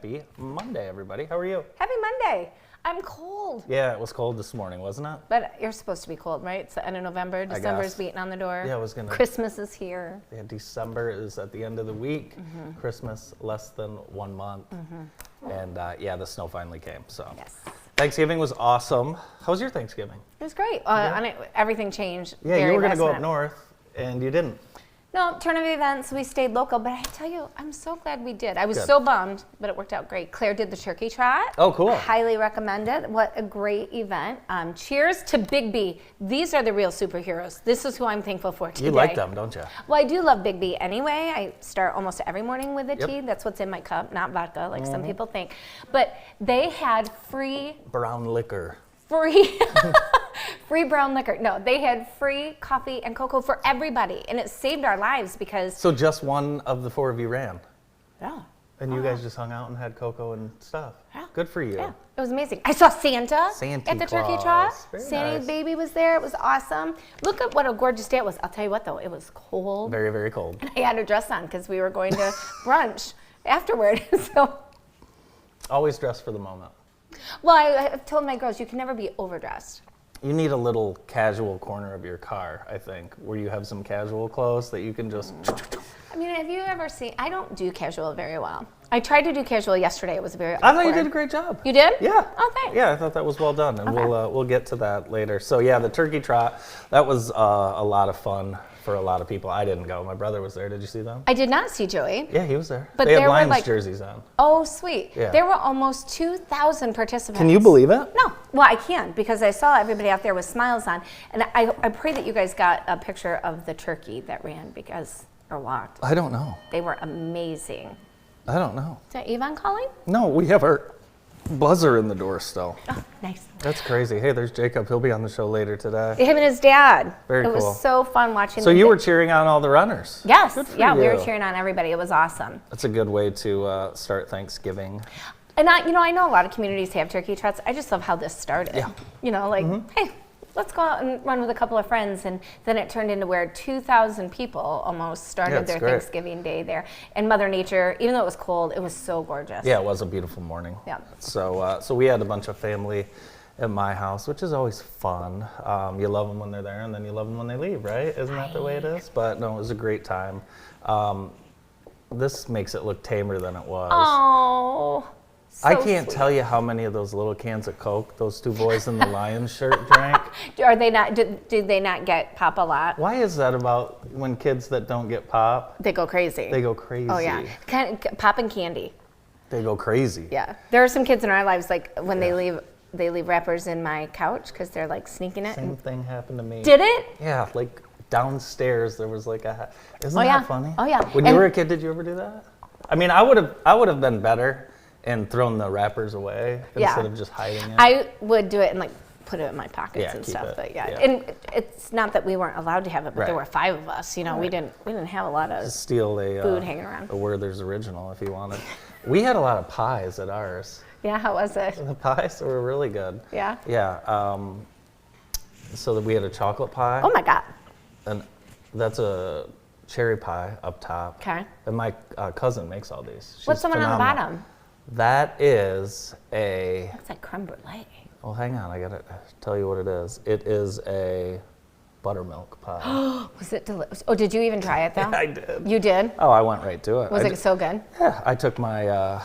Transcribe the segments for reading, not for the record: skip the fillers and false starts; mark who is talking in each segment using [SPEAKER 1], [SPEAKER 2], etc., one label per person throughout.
[SPEAKER 1] Happy Monday, everybody. How are you?
[SPEAKER 2] Happy Monday. I'm cold.
[SPEAKER 1] Yeah, it was cold this morning, wasn't it?
[SPEAKER 2] But you're supposed to be cold, right? It's the end of November. December's beating on the door.
[SPEAKER 1] Yeah, I was gonna.
[SPEAKER 2] Christmas is here.
[SPEAKER 1] Yeah, December is at the end of the week. Christmas less than 1 month. And yeah, the snow finally came. So
[SPEAKER 2] Yes.
[SPEAKER 1] Thanksgiving was awesome. How was your Thanksgiving?
[SPEAKER 2] It was great. Everything changed.
[SPEAKER 1] Yeah,
[SPEAKER 2] very
[SPEAKER 1] you were gonna
[SPEAKER 2] last
[SPEAKER 1] go up
[SPEAKER 2] minute.
[SPEAKER 1] north, and you didn't.
[SPEAKER 2] No, turn of events, we stayed local, but I tell you, I'm so glad we did. I was
[SPEAKER 1] Good.
[SPEAKER 2] so bummed, but it worked out great. Claire did the turkey trot.
[SPEAKER 1] Oh, cool.
[SPEAKER 2] I highly recommend it. What a great event. Cheers to Big B. These are the real superheroes. This is who I'm thankful for today.
[SPEAKER 1] You like them, don't you?
[SPEAKER 2] Well, I do love Big B anyway. I start almost every morning with a
[SPEAKER 1] Yep.
[SPEAKER 2] tea. That's what's in my cup, not vodka, like some people think. But they had free
[SPEAKER 1] Brown liquor.
[SPEAKER 2] free brown liquor. No, they had free coffee and cocoa for everybody, and it saved our lives because
[SPEAKER 1] So just one of the four of you ran,
[SPEAKER 2] yeah,
[SPEAKER 1] and you guys just hung out and had cocoa and stuff.
[SPEAKER 2] Yeah.
[SPEAKER 1] Good for you.
[SPEAKER 2] yeah, it was amazing. I saw Santa
[SPEAKER 1] Santa
[SPEAKER 2] at the turkey
[SPEAKER 1] Claus.
[SPEAKER 2] trot.
[SPEAKER 1] Very
[SPEAKER 2] Santa
[SPEAKER 1] nice.
[SPEAKER 2] baby was there. It was awesome. Look at what a gorgeous day it was. I'll tell you what though, it was cold.
[SPEAKER 1] Very, very cold.
[SPEAKER 2] I had a dress on because we were going to brunch afterward. So,
[SPEAKER 1] Always dress for the moment.
[SPEAKER 2] well, I've told my girls you can never be overdressed.
[SPEAKER 1] You need a little casual corner of your car, I think, where you have some casual clothes that you can just.
[SPEAKER 2] I mean, have you ever seen? I don't do casual very well. I tried to do casual yesterday. It was very.
[SPEAKER 1] I thought you
[SPEAKER 2] awkward.
[SPEAKER 1] did a great job.
[SPEAKER 2] You did?
[SPEAKER 1] Yeah.
[SPEAKER 2] Oh, thanks.
[SPEAKER 1] Yeah, I thought that was well done, and
[SPEAKER 2] Okay.
[SPEAKER 1] we'll get to that later. So yeah, the turkey trot, that was a lot of fun for a lot of people. I didn't go. My brother was there. Did you see them?
[SPEAKER 2] I did not see Joey.
[SPEAKER 1] Yeah, he was there.
[SPEAKER 2] But
[SPEAKER 1] they had
[SPEAKER 2] there were,
[SPEAKER 1] Lions
[SPEAKER 2] like-
[SPEAKER 1] jerseys on.
[SPEAKER 2] Oh, sweet.
[SPEAKER 1] Yeah.
[SPEAKER 2] There were almost 2,000 participants.
[SPEAKER 1] Can you believe it?
[SPEAKER 2] No. Well, I can because I saw everybody out there with smiles on, and I pray that you guys got a picture of the turkey that ran or walked.
[SPEAKER 1] I don't know.
[SPEAKER 2] They were amazing.
[SPEAKER 1] I don't know.
[SPEAKER 2] Is that Yvonne calling?
[SPEAKER 1] No, we have our buzzer in the door still.
[SPEAKER 2] Oh, nice.
[SPEAKER 1] That's crazy. Hey, there's Jacob. He'll be on the show later today.
[SPEAKER 2] Him and his dad.
[SPEAKER 1] Very
[SPEAKER 2] It
[SPEAKER 1] cool.
[SPEAKER 2] was so fun watching.
[SPEAKER 1] So
[SPEAKER 2] them
[SPEAKER 1] you
[SPEAKER 2] do-
[SPEAKER 1] were cheering on all the runners.
[SPEAKER 2] Yes.
[SPEAKER 1] Good for
[SPEAKER 2] Yeah, we were
[SPEAKER 1] you.
[SPEAKER 2] cheering on everybody. It was awesome.
[SPEAKER 1] That's a good way to start Thanksgiving.
[SPEAKER 2] And I know a lot of communities have turkey trots. I just love how this started.
[SPEAKER 1] Yeah.
[SPEAKER 2] You know, like, hey, let's go out and run with a couple of friends. And then it turned into where 2,000 people almost
[SPEAKER 1] Yeah,
[SPEAKER 2] started
[SPEAKER 1] it's
[SPEAKER 2] their
[SPEAKER 1] great.
[SPEAKER 2] Thanksgiving day there. And Mother Nature, even though it was cold, it was so gorgeous.
[SPEAKER 1] Yeah, it was a beautiful morning.
[SPEAKER 2] Yeah.
[SPEAKER 1] So we had a bunch of family at my house, which is always fun. You love them when they're there, and then you love them when they leave, right? Isn't that the way it is? But no, it was a great time. This makes it look tamer than it was.
[SPEAKER 2] Oh.
[SPEAKER 1] I can't tell you how many of those little cans of Coke those two boys in the Lions shirt drank.
[SPEAKER 2] Are they not? Do they not get pop a lot?
[SPEAKER 1] Why is that about when kids that don't get pop,
[SPEAKER 2] They go crazy.
[SPEAKER 1] they go crazy?
[SPEAKER 2] Oh yeah, pop and candy.
[SPEAKER 1] They go crazy.
[SPEAKER 2] Yeah, there are some kids in our lives like when
[SPEAKER 1] Yeah.
[SPEAKER 2] they leave wrappers in my couch because they're like sneaking it.
[SPEAKER 1] Same thing happened to me.
[SPEAKER 2] Did it?
[SPEAKER 1] Yeah, like downstairs there was like a. Isn't
[SPEAKER 2] Oh, yeah.
[SPEAKER 1] that funny?
[SPEAKER 2] Oh, yeah.
[SPEAKER 1] When you
[SPEAKER 2] And-
[SPEAKER 1] were a kid, did you ever do that? I mean, I would have been better and thrown the wrappers away
[SPEAKER 2] Yeah.
[SPEAKER 1] instead of just hiding it.
[SPEAKER 2] I would do it and like put it in my pockets
[SPEAKER 1] Yeah,
[SPEAKER 2] and
[SPEAKER 1] keep
[SPEAKER 2] stuff.
[SPEAKER 1] it.
[SPEAKER 2] But yeah,
[SPEAKER 1] Yeah.
[SPEAKER 2] and it's not that we weren't allowed to have it, but there
[SPEAKER 1] Right.
[SPEAKER 2] were 5 of us. You know, we
[SPEAKER 1] Right.
[SPEAKER 2] didn't have a lot of.
[SPEAKER 1] Steal a
[SPEAKER 2] Food hanging around.
[SPEAKER 1] a Werther's original if you wanted. We had a lot of pies at ours.
[SPEAKER 2] Yeah, how was it?
[SPEAKER 1] The pies were really good.
[SPEAKER 2] Yeah.
[SPEAKER 1] Yeah. So that we had a chocolate pie.
[SPEAKER 2] Oh my God.
[SPEAKER 1] And that's a cherry pie up top.
[SPEAKER 2] Okay.
[SPEAKER 1] And my cousin makes all these. She's
[SPEAKER 2] What's the one on the
[SPEAKER 1] phenomenal.
[SPEAKER 2] bottom?
[SPEAKER 1] That is a.
[SPEAKER 2] It's like creme brulee.
[SPEAKER 1] Oh, hang on. I gotta tell you what it is. It is a buttermilk pie.
[SPEAKER 2] Was it delicious? Oh, did you even try it though?
[SPEAKER 1] I did.
[SPEAKER 2] You did?
[SPEAKER 1] Oh, I went right to it.
[SPEAKER 2] Was
[SPEAKER 1] I
[SPEAKER 2] it so good?
[SPEAKER 1] Yeah, I took my.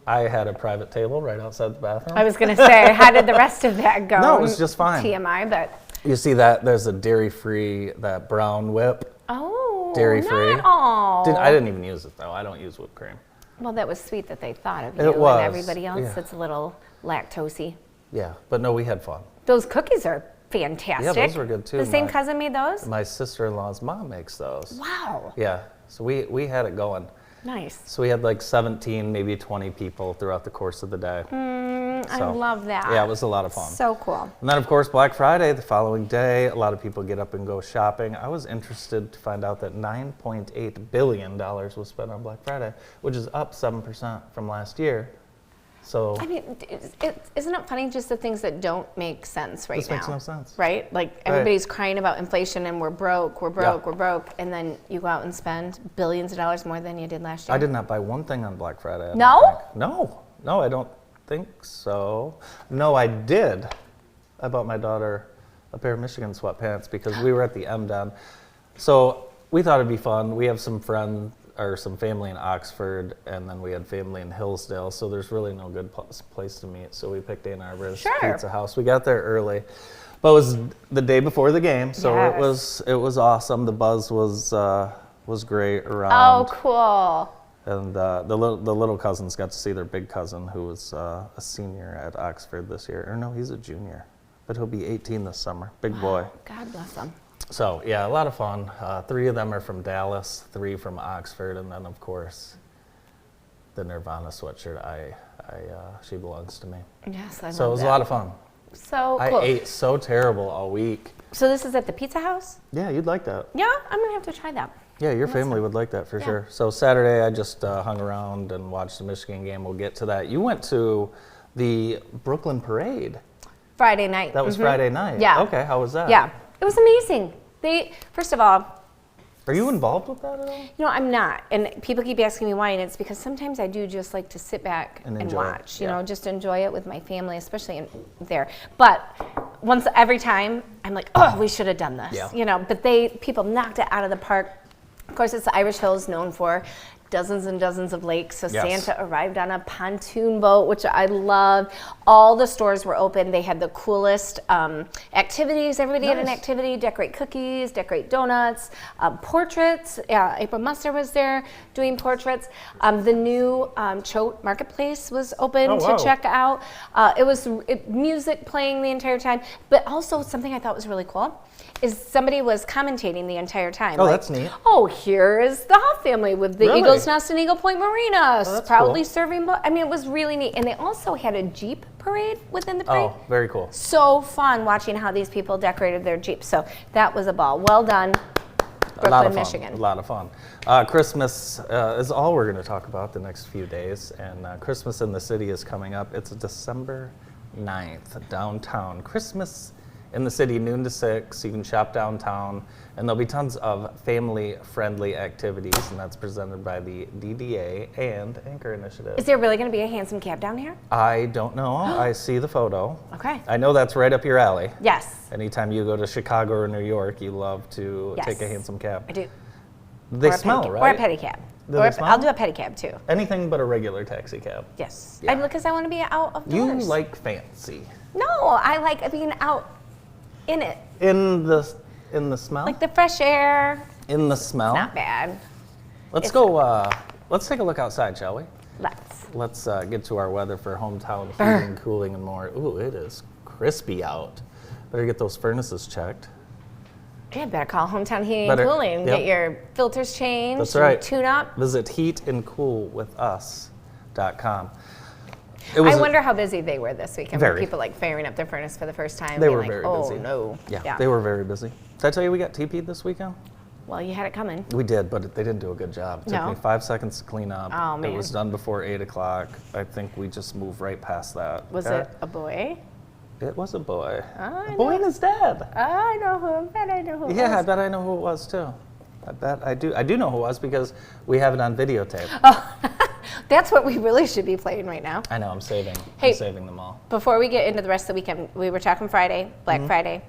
[SPEAKER 1] I had a private table right outside the bathroom.
[SPEAKER 2] I was gonna say, how did the rest of that go?
[SPEAKER 1] No, it was just fine.
[SPEAKER 2] TMI, but
[SPEAKER 1] You see that? There's a dairy-free, that brown whip.
[SPEAKER 2] oh,
[SPEAKER 1] Dairy-free.
[SPEAKER 2] Oh,
[SPEAKER 1] I didn't even use it though. I don't use whipped cream.
[SPEAKER 2] well, that was sweet that they thought of
[SPEAKER 1] It
[SPEAKER 2] you
[SPEAKER 1] was,
[SPEAKER 2] and everybody else
[SPEAKER 1] yeah.
[SPEAKER 2] that's a little lactosey.
[SPEAKER 1] Yeah, but no, we had fun.
[SPEAKER 2] Those cookies are fantastic.
[SPEAKER 1] Yeah, those were good too.
[SPEAKER 2] The same cousin made those?
[SPEAKER 1] My sister-in-law's mom makes those.
[SPEAKER 2] Wow,
[SPEAKER 1] Yeah, so we had it going.
[SPEAKER 2] nice.
[SPEAKER 1] So we had like 17, maybe 20 people throughout the course of the day.
[SPEAKER 2] I
[SPEAKER 1] So,
[SPEAKER 2] love that.
[SPEAKER 1] Yeah, it was a lot of fun.
[SPEAKER 2] So cool.
[SPEAKER 1] And then, of course, Black Friday, the following day, a lot of people get up and go shopping. I was interested to find out that $9.8 billion was spent on Black Friday, which is up 7% from last year. So
[SPEAKER 2] I mean, isn't it funny just the things that don't make sense right
[SPEAKER 1] This
[SPEAKER 2] now?
[SPEAKER 1] makes no sense.
[SPEAKER 2] Right? Like everybody's crying about inflation and we're broke,
[SPEAKER 1] Yeah.
[SPEAKER 2] we're broke. And then you go out and spend billions of dollars more than you did last year.
[SPEAKER 1] I did not buy one thing on Black Friday. I don't
[SPEAKER 2] No?
[SPEAKER 1] think. No. No, I don't think so. No, I did. I bought my daughter a pair of Michigan sweatpants because we were at the M Den. So we thought it'd be fun. We have some family in Oxford, and then we had family in Hillsdale. So there's really no good place to meet. So we picked Ann Arbor's Pizza House. We got there early, but it was the day before the game, so it was awesome. The buzz was great around.
[SPEAKER 2] Oh, cool.
[SPEAKER 1] And the little cousins got to see their big cousin, who was a senior at Oxford this year. Or no, he's a junior, but he'll be 18 this summer. Big boy.
[SPEAKER 2] God bless him.
[SPEAKER 1] So yeah, a lot of fun. 3 of them are from Dallas, 3 from Oxford, and then of course, the Nirvana sweatshirt. She belongs to me.
[SPEAKER 2] Yes, I love that.
[SPEAKER 1] So it was a lot of fun.
[SPEAKER 2] So cool.
[SPEAKER 1] I ate so terrible all week.
[SPEAKER 2] So this is at the Pizza House?
[SPEAKER 1] Yeah, you'd like that.
[SPEAKER 2] Yeah, I'm gonna have to try that.
[SPEAKER 1] Yeah, your family would like that for sure. So Saturday, I just hung around and watched the Michigan game. We'll get to that. You went to the Brooklyn Parade.
[SPEAKER 2] Friday night.
[SPEAKER 1] That was Friday night.
[SPEAKER 2] Yeah.
[SPEAKER 1] Okay, how was that?
[SPEAKER 2] Yeah, it was amazing. First of all,
[SPEAKER 1] are you involved with that at all?
[SPEAKER 2] you know, I'm not. And people keep asking me why, and it's because sometimes I do just like to sit back and watch, you know, just enjoy it with my family, especially there. But every time, I'm like, oh, we should have done this, you know, but people knocked it out of the park. Of course, it's the Irish Hills, known for dozens and dozens of lakes. So Santa arrived on a pontoon boat, which I love. All the stores were open. They had the coolest activities. Everybody had an activity. Decorate cookies, decorate donuts, portraits. April Musser was there doing portraits. The new Choate Marketplace was open to check out. It was music playing the entire time. But also something I thought was really cool is somebody was commentating the entire time.
[SPEAKER 1] Oh, like, that's neat.
[SPEAKER 2] Oh, here is the Huff family with the Eagles Nest and Eagle Point Marina, proudly serving. I mean, it was really neat. And they also had a Jeep parade within the parade.
[SPEAKER 1] Oh, very cool.
[SPEAKER 2] So fun watching how these people decorated their Jeeps. So that was a ball. Well done, Brooklyn, Michigan.
[SPEAKER 1] A lot of fun. Christmas is all we're going to talk about the next few days. And Christmas in the City is coming up. It's December 9th, downtown. Christmas in the City, noon to 6. You can shop downtown, and there'll be tons of family-friendly activities, and that's presented by the DDA and Anchor Initiative.
[SPEAKER 2] Is there really going to be a handsome cab down here?
[SPEAKER 1] I don't know. I see the photo.
[SPEAKER 2] Okay.
[SPEAKER 1] I know that's right up your alley.
[SPEAKER 2] Yes.
[SPEAKER 1] Anytime you go to Chicago or New York, you love to take a handsome cab.
[SPEAKER 2] I do.
[SPEAKER 1] They smell, right?
[SPEAKER 2] Or a pedicab. I'll do a pedicab too.
[SPEAKER 1] Anything but a regular taxi cab.
[SPEAKER 2] Yes.
[SPEAKER 1] Yeah.
[SPEAKER 2] Because I want to be out of doors.
[SPEAKER 1] You like fancy.
[SPEAKER 2] No, I like being out in it.
[SPEAKER 1] In the smell?
[SPEAKER 2] Like the fresh air.
[SPEAKER 1] In the smell?
[SPEAKER 2] Not bad.
[SPEAKER 1] Let's go, let's take a look outside, shall we?
[SPEAKER 2] Let's
[SPEAKER 1] get to our weather for hometown heating, cooling, and more. Ooh, it is crispy out. Better get those furnaces checked.
[SPEAKER 2] Yeah, better call Hometown Heating and Cooling. Get your filters changed.
[SPEAKER 1] That's right.
[SPEAKER 2] Tune up.
[SPEAKER 1] Visit heatandcoolwithus.com.
[SPEAKER 2] I wonder how busy they were this weekend.
[SPEAKER 1] Very.
[SPEAKER 2] People like firing up their furnace for the first time.
[SPEAKER 1] They were very busy.
[SPEAKER 2] Oh, no.
[SPEAKER 1] Yeah, they were very busy. Did I tell you we got TP'd this weekend?
[SPEAKER 2] Well, you had it coming.
[SPEAKER 1] We did, but they didn't do a good job. It took me 5 seconds to clean up.
[SPEAKER 2] Oh, man.
[SPEAKER 1] It was done before 8 o'clock. I think we just moved right past that.
[SPEAKER 2] Was it a boy?
[SPEAKER 1] It was a boy. A boy and his dad.
[SPEAKER 2] I know who. I bet I know who it was.
[SPEAKER 1] Yeah, I bet I know who it was too. I bet I do. I do know who it was because we have it on videotape.
[SPEAKER 2] Oh, that's what we really should be playing right now.
[SPEAKER 1] I know. I'm saving them all.
[SPEAKER 2] Before we get into the rest of the weekend, we were talking Friday, Black Friday.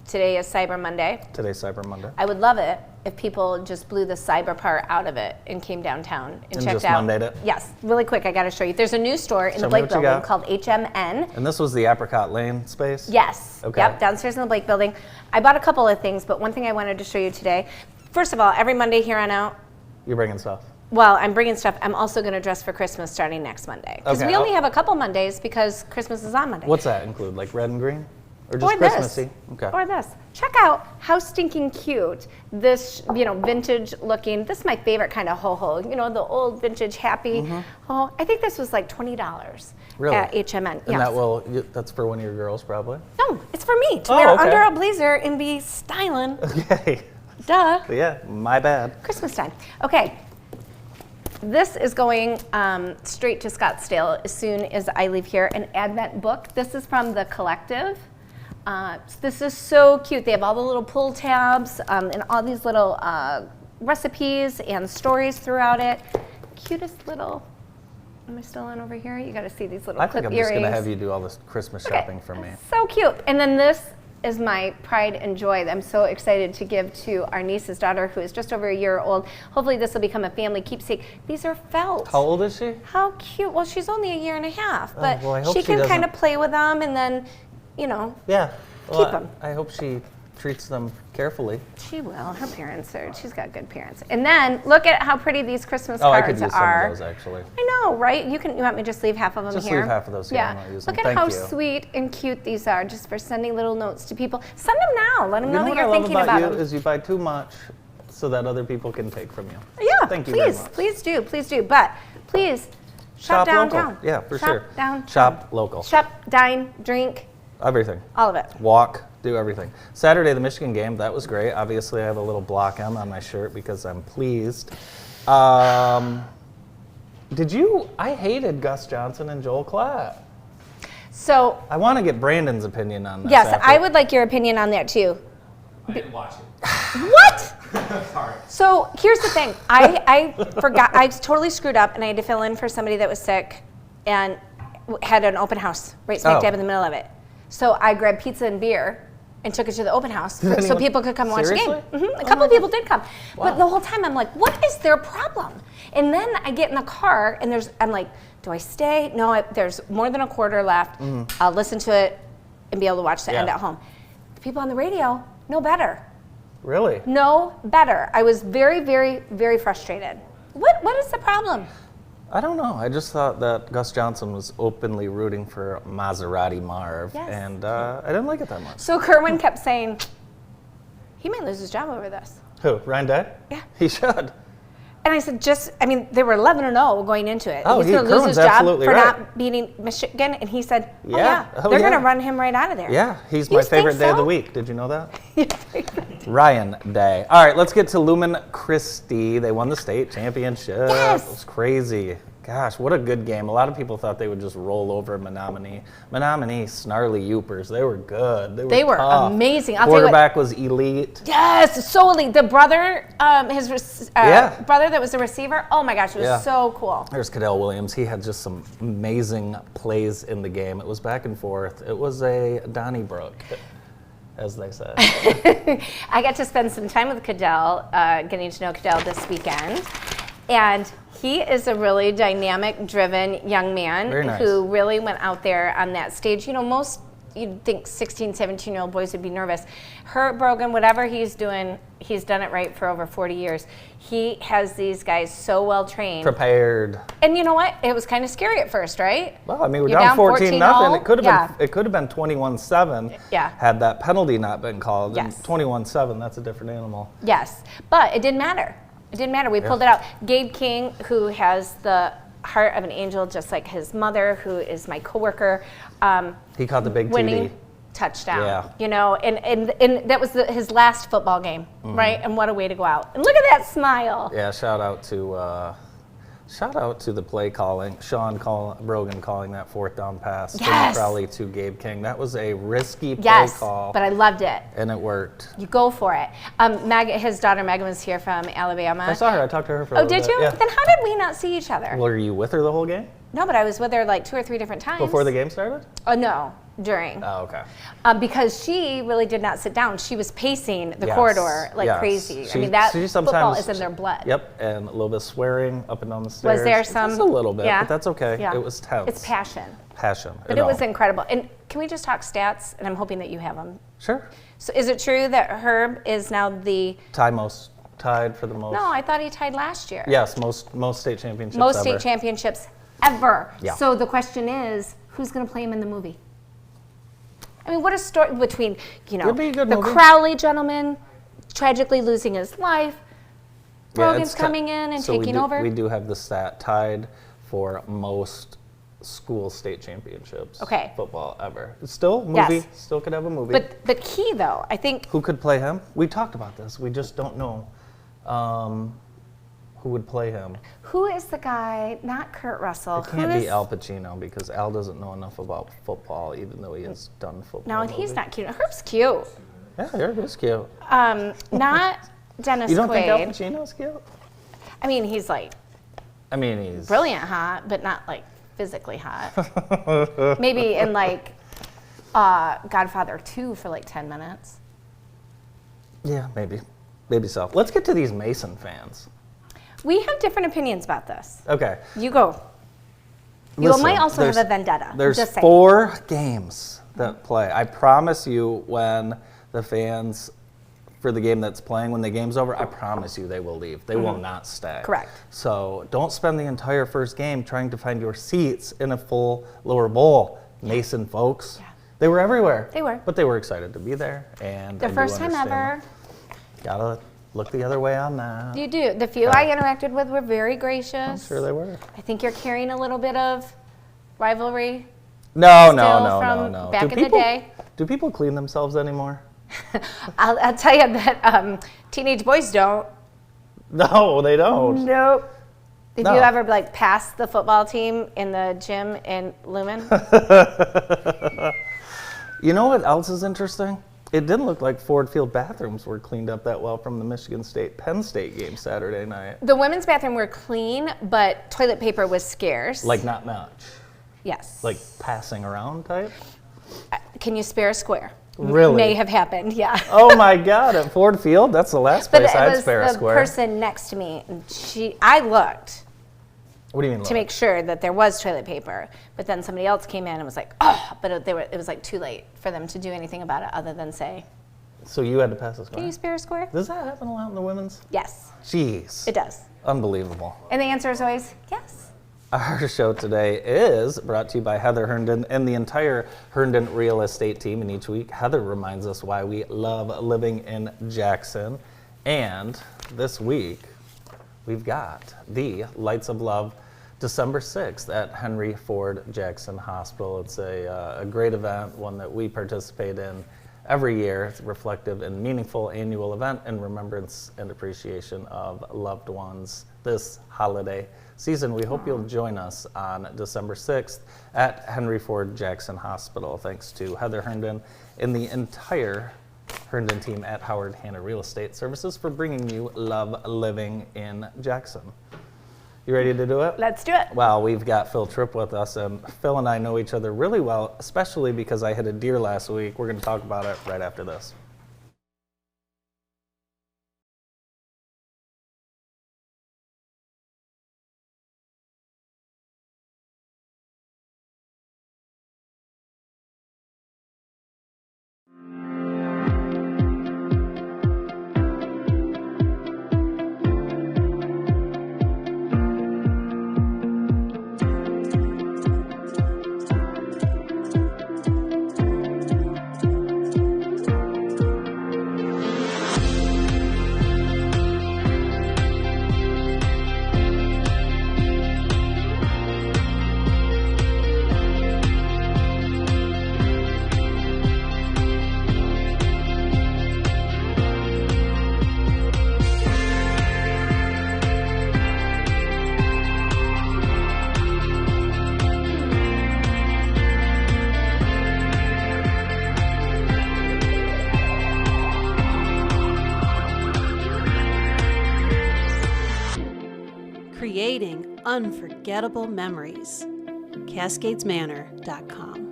[SPEAKER 2] Today is Cyber Monday.
[SPEAKER 1] Today's Cyber Monday.
[SPEAKER 2] I would love it if people just blew the cyber part out of it and came downtown and checked
[SPEAKER 1] just
[SPEAKER 2] out.
[SPEAKER 1] Mondayed it?
[SPEAKER 2] Yes, really quick, I got to show you. There's a new store in the Blake Building called HMN.
[SPEAKER 1] And this was the Apricot Lane space?
[SPEAKER 2] Yes.
[SPEAKER 1] Okay.
[SPEAKER 2] Yep, downstairs in the Blake Building. I bought a couple of things, but one thing I wanted to show you today. First of all, every Monday here on out.
[SPEAKER 1] You're bringing stuff.
[SPEAKER 2] Well, I'm bringing stuff. I'm also going to dress for Christmas starting next Monday. Because we only have a couple Mondays because Christmas is on Monday.
[SPEAKER 1] What's that include? Like red and green? Or just Christmassy?
[SPEAKER 2] Okay. Or this. Check out how stinking cute this, vintage looking. This is my favorite kind of ho-ho. The old vintage happy. Oh, I think this was like $20
[SPEAKER 1] really?
[SPEAKER 2] At HMN.
[SPEAKER 1] And that's for one of your girls probably?
[SPEAKER 2] No, it's for me to wear under a blazer and be styling.
[SPEAKER 1] Okay.
[SPEAKER 2] Duh.
[SPEAKER 1] Yeah, my bad.
[SPEAKER 2] Christmas time. Okay. This is going straight to Scottsdale as soon as I leave here. An Advent book. This is from The Collective. This is so cute. They have all the little pull tabs and all these little recipes and stories throughout it. Cutest little Am I still on over here? You got to see these little
[SPEAKER 1] I
[SPEAKER 2] clip
[SPEAKER 1] think I'm
[SPEAKER 2] earrings.
[SPEAKER 1] just going to have you do all this Christmas shopping for me.
[SPEAKER 2] So cute. And then this is my pride and joy that I'm so excited to give to our niece's daughter, who is just over a year old. Hopefully this will become a family keepsake. These are felt.
[SPEAKER 1] How old is she?
[SPEAKER 2] How cute. Well, she's only a year and a half, but
[SPEAKER 1] well, I hope
[SPEAKER 2] she
[SPEAKER 1] she
[SPEAKER 2] can
[SPEAKER 1] doesn't-
[SPEAKER 2] kind of play with them and then, you know,
[SPEAKER 1] Yeah.
[SPEAKER 2] Keep 'em.
[SPEAKER 1] I hope she treats them carefully.
[SPEAKER 2] she will. Her parents are, she's got good parents. And then look at how pretty these Christmas
[SPEAKER 1] Oh, I
[SPEAKER 2] cards
[SPEAKER 1] could use
[SPEAKER 2] are.
[SPEAKER 1] some of those, actually.
[SPEAKER 2] I know, right? You want me to just leave half of them
[SPEAKER 1] Just
[SPEAKER 2] here?
[SPEAKER 1] leave half of those here,
[SPEAKER 2] Yeah.
[SPEAKER 1] I'm not using
[SPEAKER 2] Look
[SPEAKER 1] them.
[SPEAKER 2] at
[SPEAKER 1] Thank
[SPEAKER 2] how
[SPEAKER 1] you.
[SPEAKER 2] sweet and cute these are, just for sending little notes to people. Send them now. Let them
[SPEAKER 1] You
[SPEAKER 2] know
[SPEAKER 1] know
[SPEAKER 2] that
[SPEAKER 1] what
[SPEAKER 2] you're
[SPEAKER 1] I love
[SPEAKER 2] thinking
[SPEAKER 1] about
[SPEAKER 2] about
[SPEAKER 1] you
[SPEAKER 2] them.
[SPEAKER 1] is you buy too much so that other people can take from you.
[SPEAKER 2] Yeah,
[SPEAKER 1] Thank you very
[SPEAKER 2] please,
[SPEAKER 1] much.
[SPEAKER 2] please do. But please shop downtown.
[SPEAKER 1] local. Yeah, for
[SPEAKER 2] shop
[SPEAKER 1] sure.
[SPEAKER 2] Downtown.
[SPEAKER 1] Shop local.
[SPEAKER 2] Shop, dine, drink,
[SPEAKER 1] Everything.
[SPEAKER 2] all of it.
[SPEAKER 1] Walk, do everything. Saturday, the Michigan game, that was great. Obviously, I have a little block M on my shirt because I'm pleased. I hated Gus Johnson and Joel Klatt.
[SPEAKER 2] So
[SPEAKER 1] I want to get Brandon's opinion on this.
[SPEAKER 2] yes,
[SPEAKER 1] after.
[SPEAKER 2] I would like your opinion on that too.
[SPEAKER 3] I didn't watch it.
[SPEAKER 2] What?
[SPEAKER 3] Sorry.
[SPEAKER 2] So here's the thing. I forgot. I totally screwed up, and I had to fill in for somebody that was sick, and had an open house right smack
[SPEAKER 1] Oh.
[SPEAKER 2] dab in the middle of it. So I grabbed pizza and beer and took it to the open house so
[SPEAKER 1] anyone-
[SPEAKER 2] people could come watch the
[SPEAKER 1] Seriously?
[SPEAKER 2] game. A couple of people did come, but
[SPEAKER 1] Wow.
[SPEAKER 2] the whole time I'm like, what is their problem? And then I get in the car, and I'm like, do I stay? No, there's more than a quarter left. I'll listen to it and be able to watch the end
[SPEAKER 1] Yeah.
[SPEAKER 2] at home. The people on the radio know better.
[SPEAKER 1] Really?
[SPEAKER 2] No better. I was very, very, very frustrated. What is the problem?
[SPEAKER 1] I don't know. I just thought that Gus Johnson was openly rooting for Maserati Marv,
[SPEAKER 2] Yes.
[SPEAKER 1] and I didn't like it that much.
[SPEAKER 2] So Kerwin kept saying, he might lose his job over this.
[SPEAKER 1] Who? Ryan Day?
[SPEAKER 2] Yeah.
[SPEAKER 1] He should.
[SPEAKER 2] And I said, they were 11-0 going into it.
[SPEAKER 1] Oh,
[SPEAKER 2] He's going to lose
[SPEAKER 1] Kerwin's
[SPEAKER 2] his job
[SPEAKER 1] absolutely
[SPEAKER 2] for
[SPEAKER 1] right.
[SPEAKER 2] not beating Michigan. And he said, oh,
[SPEAKER 1] Yeah.
[SPEAKER 2] yeah,
[SPEAKER 1] Oh,
[SPEAKER 2] they're
[SPEAKER 1] yeah.
[SPEAKER 2] going to run him right out of there.
[SPEAKER 1] Yeah, he's
[SPEAKER 2] You
[SPEAKER 1] my
[SPEAKER 2] think
[SPEAKER 1] favorite day of the
[SPEAKER 2] so?
[SPEAKER 1] week. Did you know that? Ryan Day. All right, let's get to Lumen Christi. They won the state championship.
[SPEAKER 2] Yes.
[SPEAKER 1] It was crazy. Gosh, what a good game. A lot of people thought they would just roll over Menominee. Menominee, snarly Yoopers. They were good.
[SPEAKER 2] They were
[SPEAKER 1] tough.
[SPEAKER 2] amazing. I'll tell you what-
[SPEAKER 1] Quarterback was elite.
[SPEAKER 2] Yes, so elite. The brother,
[SPEAKER 1] Yeah.
[SPEAKER 2] brother that was the receiver, oh my gosh, it was
[SPEAKER 1] Yeah.
[SPEAKER 2] so cool.
[SPEAKER 1] There's Cadell Williams. He had just some amazing plays in the game. It was back and forth. It was a Donnybrook, as they say.
[SPEAKER 2] I got to spend some time with Cadell, getting to know Cadell this weekend. And he is a really dynamic, driven young man
[SPEAKER 1] Very nice.
[SPEAKER 2] who really went out there on that stage. You know, most you'd think 16, 17-year-old boys would be nervous. Hurt Brogan, whatever he's doing, he's done it right for over 40 years. He has these guys so well trained.
[SPEAKER 1] Prepared.
[SPEAKER 2] And you know what? It was kind of scary at first, right?
[SPEAKER 1] Well, I mean, we're
[SPEAKER 2] You're
[SPEAKER 1] down 14-0.
[SPEAKER 2] 14-0.
[SPEAKER 1] It could have
[SPEAKER 2] Yeah.
[SPEAKER 1] been. It could have been 21-7.
[SPEAKER 2] Yeah.
[SPEAKER 1] Had that penalty not been called.
[SPEAKER 2] Yes.
[SPEAKER 1] And 21-7. That's a different animal.
[SPEAKER 2] Yes, but it didn't matter. It didn't matter. We pulled it out. Gabe King, who has the heart of an angel, just like his mother, who is my coworker,
[SPEAKER 1] He caught the big
[SPEAKER 2] winning
[SPEAKER 1] TD.
[SPEAKER 2] touchdown.
[SPEAKER 1] Yeah.
[SPEAKER 2] You know, and that was his last football game,
[SPEAKER 1] Mm-hmm.
[SPEAKER 2] right? And what a way to go out! And look at that smile.
[SPEAKER 1] Yeah. Shout out to the play calling. Brogan calling that fourth down pass from
[SPEAKER 2] Yes.
[SPEAKER 1] Crowley to Gabe King. That was a risky play
[SPEAKER 2] Yes,
[SPEAKER 1] call,
[SPEAKER 2] but I loved it.
[SPEAKER 1] and it worked.
[SPEAKER 2] You go for it. His daughter Megan was here from Alabama.
[SPEAKER 1] I saw her. I talked to her for a
[SPEAKER 2] Oh,
[SPEAKER 1] little
[SPEAKER 2] did
[SPEAKER 1] bit.
[SPEAKER 2] you?
[SPEAKER 1] Yeah.
[SPEAKER 2] Then how did we not see each other?
[SPEAKER 1] Were you with her the whole game?
[SPEAKER 2] No, but I was with her like 2 or 3 different times.
[SPEAKER 1] Before the game started?
[SPEAKER 2] Oh, no, during.
[SPEAKER 1] Oh, okay.
[SPEAKER 2] Because she really did not sit down. She was pacing the
[SPEAKER 1] Yes,
[SPEAKER 2] corridor like
[SPEAKER 1] yes.
[SPEAKER 2] crazy. I
[SPEAKER 1] She-
[SPEAKER 2] mean, that
[SPEAKER 1] she
[SPEAKER 2] football
[SPEAKER 1] sometimes-
[SPEAKER 2] is in their blood.
[SPEAKER 1] Yep, and a little bit of swearing up and down the stairs.
[SPEAKER 2] Was there some?
[SPEAKER 1] Just a little bit,
[SPEAKER 2] Yeah.
[SPEAKER 1] but that's okay.
[SPEAKER 2] Yeah.
[SPEAKER 1] It was tense.
[SPEAKER 2] It's passion.
[SPEAKER 1] Passion.
[SPEAKER 2] But it was incredible. And can we just talk stats? And I'm hoping that you have them.
[SPEAKER 1] Sure.
[SPEAKER 2] So is it true that Herb is now the?
[SPEAKER 1] Tied for the most.
[SPEAKER 2] No, I thought he tied last year.
[SPEAKER 1] Yes, most state championships
[SPEAKER 2] Most
[SPEAKER 1] ever.
[SPEAKER 2] state championships ever.
[SPEAKER 1] Yeah.
[SPEAKER 2] So the question is, who's going to play him in the movie? I mean, what a story between,
[SPEAKER 1] It'd be a good
[SPEAKER 2] the
[SPEAKER 1] movie.
[SPEAKER 2] Crowley gentleman tragically losing his life,
[SPEAKER 1] Yeah,
[SPEAKER 2] Brogan's
[SPEAKER 1] it's
[SPEAKER 2] coming in and
[SPEAKER 1] so we
[SPEAKER 2] taking
[SPEAKER 1] do-
[SPEAKER 2] over.
[SPEAKER 1] We do have the stat tied for most school state championships.
[SPEAKER 2] Okay.
[SPEAKER 1] Football ever. Still movie.
[SPEAKER 2] Yes.
[SPEAKER 1] Still could have a movie.
[SPEAKER 2] But key though, I think
[SPEAKER 1] who could play him? We talked about this. We just don't know who would play him.
[SPEAKER 2] who is the guy? Not Kurt Russell.
[SPEAKER 1] It can't
[SPEAKER 2] who
[SPEAKER 1] be
[SPEAKER 2] is,
[SPEAKER 1] Al Pacino because Al doesn't know enough about football, even though he has done football.
[SPEAKER 2] No, and he's
[SPEAKER 1] movies.
[SPEAKER 2] not cute. Herb's cute.
[SPEAKER 1] Yeah, Herb is cute.
[SPEAKER 2] Not Dennis
[SPEAKER 1] You don't think Al
[SPEAKER 2] Quaid.
[SPEAKER 1] Pacino's cute?
[SPEAKER 2] I mean, he's like
[SPEAKER 1] I mean, he's
[SPEAKER 2] brilliant hot, but not like physically hot. Maybe in like Godfather 2 for like 10 minutes.
[SPEAKER 1] Yeah, maybe so. Let's get to these Mason fans.
[SPEAKER 2] We have different opinions about this.
[SPEAKER 1] Okay.
[SPEAKER 2] You go. You
[SPEAKER 1] Listen,
[SPEAKER 2] might also have
[SPEAKER 1] there's-
[SPEAKER 2] a vendetta.
[SPEAKER 1] There's
[SPEAKER 2] Just saying.
[SPEAKER 1] 4 games that play. I promise you, when the fans for the game that's playing, when the game's over, I promise you they will leave. They will not stay.
[SPEAKER 2] Correct.
[SPEAKER 1] So don't spend the entire first game trying to find your seats in a full lower bowl. Mason folks.
[SPEAKER 2] Yeah.
[SPEAKER 1] They were everywhere.
[SPEAKER 2] They were.
[SPEAKER 1] But they were excited to be there. And
[SPEAKER 2] The
[SPEAKER 1] I do
[SPEAKER 2] first time
[SPEAKER 1] understand
[SPEAKER 2] ever.
[SPEAKER 1] that. Gotta look the other way on that.
[SPEAKER 2] You do. The few I interacted with were very gracious.
[SPEAKER 1] I'm sure they were.
[SPEAKER 2] I think you're carrying a little bit of rivalry.
[SPEAKER 1] No.
[SPEAKER 2] from back in the day.
[SPEAKER 1] Do people clean themselves anymore?
[SPEAKER 2] I'll tell you that teenage boys don't.
[SPEAKER 1] No, they don't.
[SPEAKER 2] Nope. Did
[SPEAKER 1] No.
[SPEAKER 2] you ever like pass the football team in the gym in Lumen?
[SPEAKER 1] You know what else is interesting? It didn't look like Ford Field bathrooms were cleaned up that well from the Michigan State-Penn State game Saturday night.
[SPEAKER 2] The women's bathroom were clean, but toilet paper was scarce.
[SPEAKER 1] Like not much.
[SPEAKER 2] Yes.
[SPEAKER 1] Like passing around type?
[SPEAKER 2] Can you spare a square?
[SPEAKER 1] Really?
[SPEAKER 2] May have happened, yeah.
[SPEAKER 1] Oh my God, at Ford Field? That's the last
[SPEAKER 2] But
[SPEAKER 1] place
[SPEAKER 2] it
[SPEAKER 1] I'd
[SPEAKER 2] was
[SPEAKER 1] spare a
[SPEAKER 2] the
[SPEAKER 1] square.
[SPEAKER 2] person next to me, and I looked
[SPEAKER 1] What do you mean?
[SPEAKER 2] to make sure that there was toilet paper, but then somebody else came in and was like, oh, but it was like too late for them to do anything about it other than say,
[SPEAKER 1] So you had to pass a square?
[SPEAKER 2] can you spare a square?
[SPEAKER 1] Does that happen a lot in the women's?
[SPEAKER 2] Yes,
[SPEAKER 1] Jeez.
[SPEAKER 2] it does.
[SPEAKER 1] Unbelievable.
[SPEAKER 2] And the answer is always yes.
[SPEAKER 1] Our show today is brought to you by Heather Herndon and the entire Herndon Real Estate team. And each week, Heather reminds us why we love living in Jackson. And this week, we've got the Lights of Love December 6th at Henry Ford Jackson Hospital. It's a great event, one that we participate in every year. It's a reflective and meaningful annual event in remembrance and appreciation of loved ones this holiday season. We hope you'll join us on December 6th at Henry Ford Jackson Hospital. Thanks to Heather Herndon and the entire Herndon team at Howard Hanna Real Estate Services for bringing you Love Living in Jackson. You ready to do it?
[SPEAKER 2] Let's do it.
[SPEAKER 1] Well, we've got Phil Tripp with us, and Phil and I know each other really well, especially because I hit a deer last week. We're going to talk about it right after this.
[SPEAKER 4] Creating unforgettable memories. CascadesManor.com.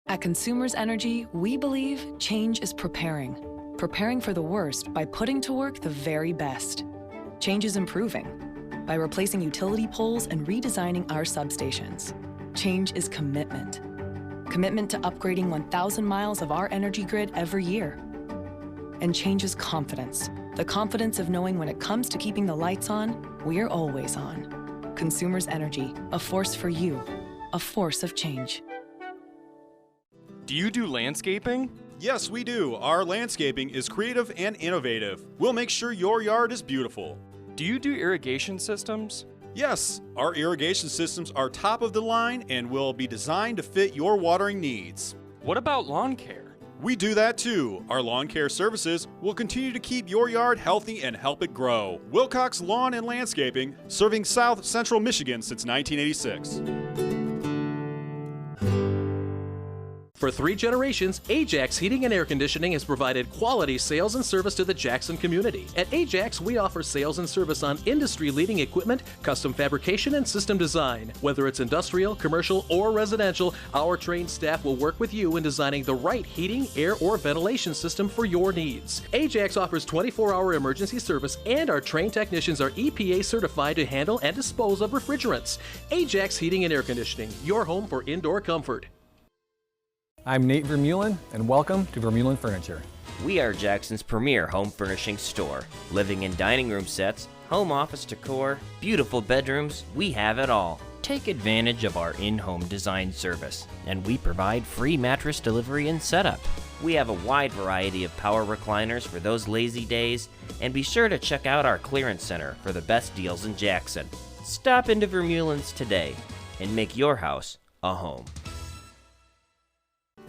[SPEAKER 5] At Consumers Energy, we believe change is preparing. Preparing for the worst by putting to work the very best. Change is improving by replacing utility poles and redesigning our substations. Change is commitment. Commitment to upgrading 1,000 miles of our energy grid every year. And change is confidence. The confidence of knowing when it comes to keeping the lights on, we're always on. Consumers Energy, a force for you, a force of change.
[SPEAKER 6] Do you do landscaping?
[SPEAKER 7] Yes, we do. Our landscaping is creative and innovative. We'll make sure your yard is beautiful.
[SPEAKER 6] Do you do irrigation systems?
[SPEAKER 7] Yes, our irrigation systems are top of the line and will be designed to fit your watering needs.
[SPEAKER 6] What about lawn care?
[SPEAKER 7] We do that too. Our lawn care services will continue to keep your yard healthy and help it grow. Wilcox Lawn and Landscaping, serving South Central Michigan since 1986.
[SPEAKER 8] For 3 generations, Ajax Heating and Air Conditioning has provided quality sales and service to the Jackson community. At Ajax, we offer sales and service on industry-leading equipment, custom fabrication, and system design. Whether it's industrial, commercial, or residential, our trained staff will work with you in designing the right heating, air, or ventilation system for your needs. Ajax offers 24-hour emergency service, and our trained technicians are EPA certified to handle and dispose of refrigerants. Ajax Heating and Air Conditioning, your home for indoor comfort.
[SPEAKER 9] I'm Nate Vermeulen, and welcome to Vermeulen Furniture.
[SPEAKER 10] We are Jackson's premier home furnishing store. Living and dining room sets, home office decor, beautiful bedrooms, we have it all. Take advantage of our in-home design service, and we provide free mattress delivery and setup. We have a wide variety of power recliners for those lazy days, and be sure to check out our clearance center for the best deals in Jackson. Stop into Vermeulen's today and make your house a home.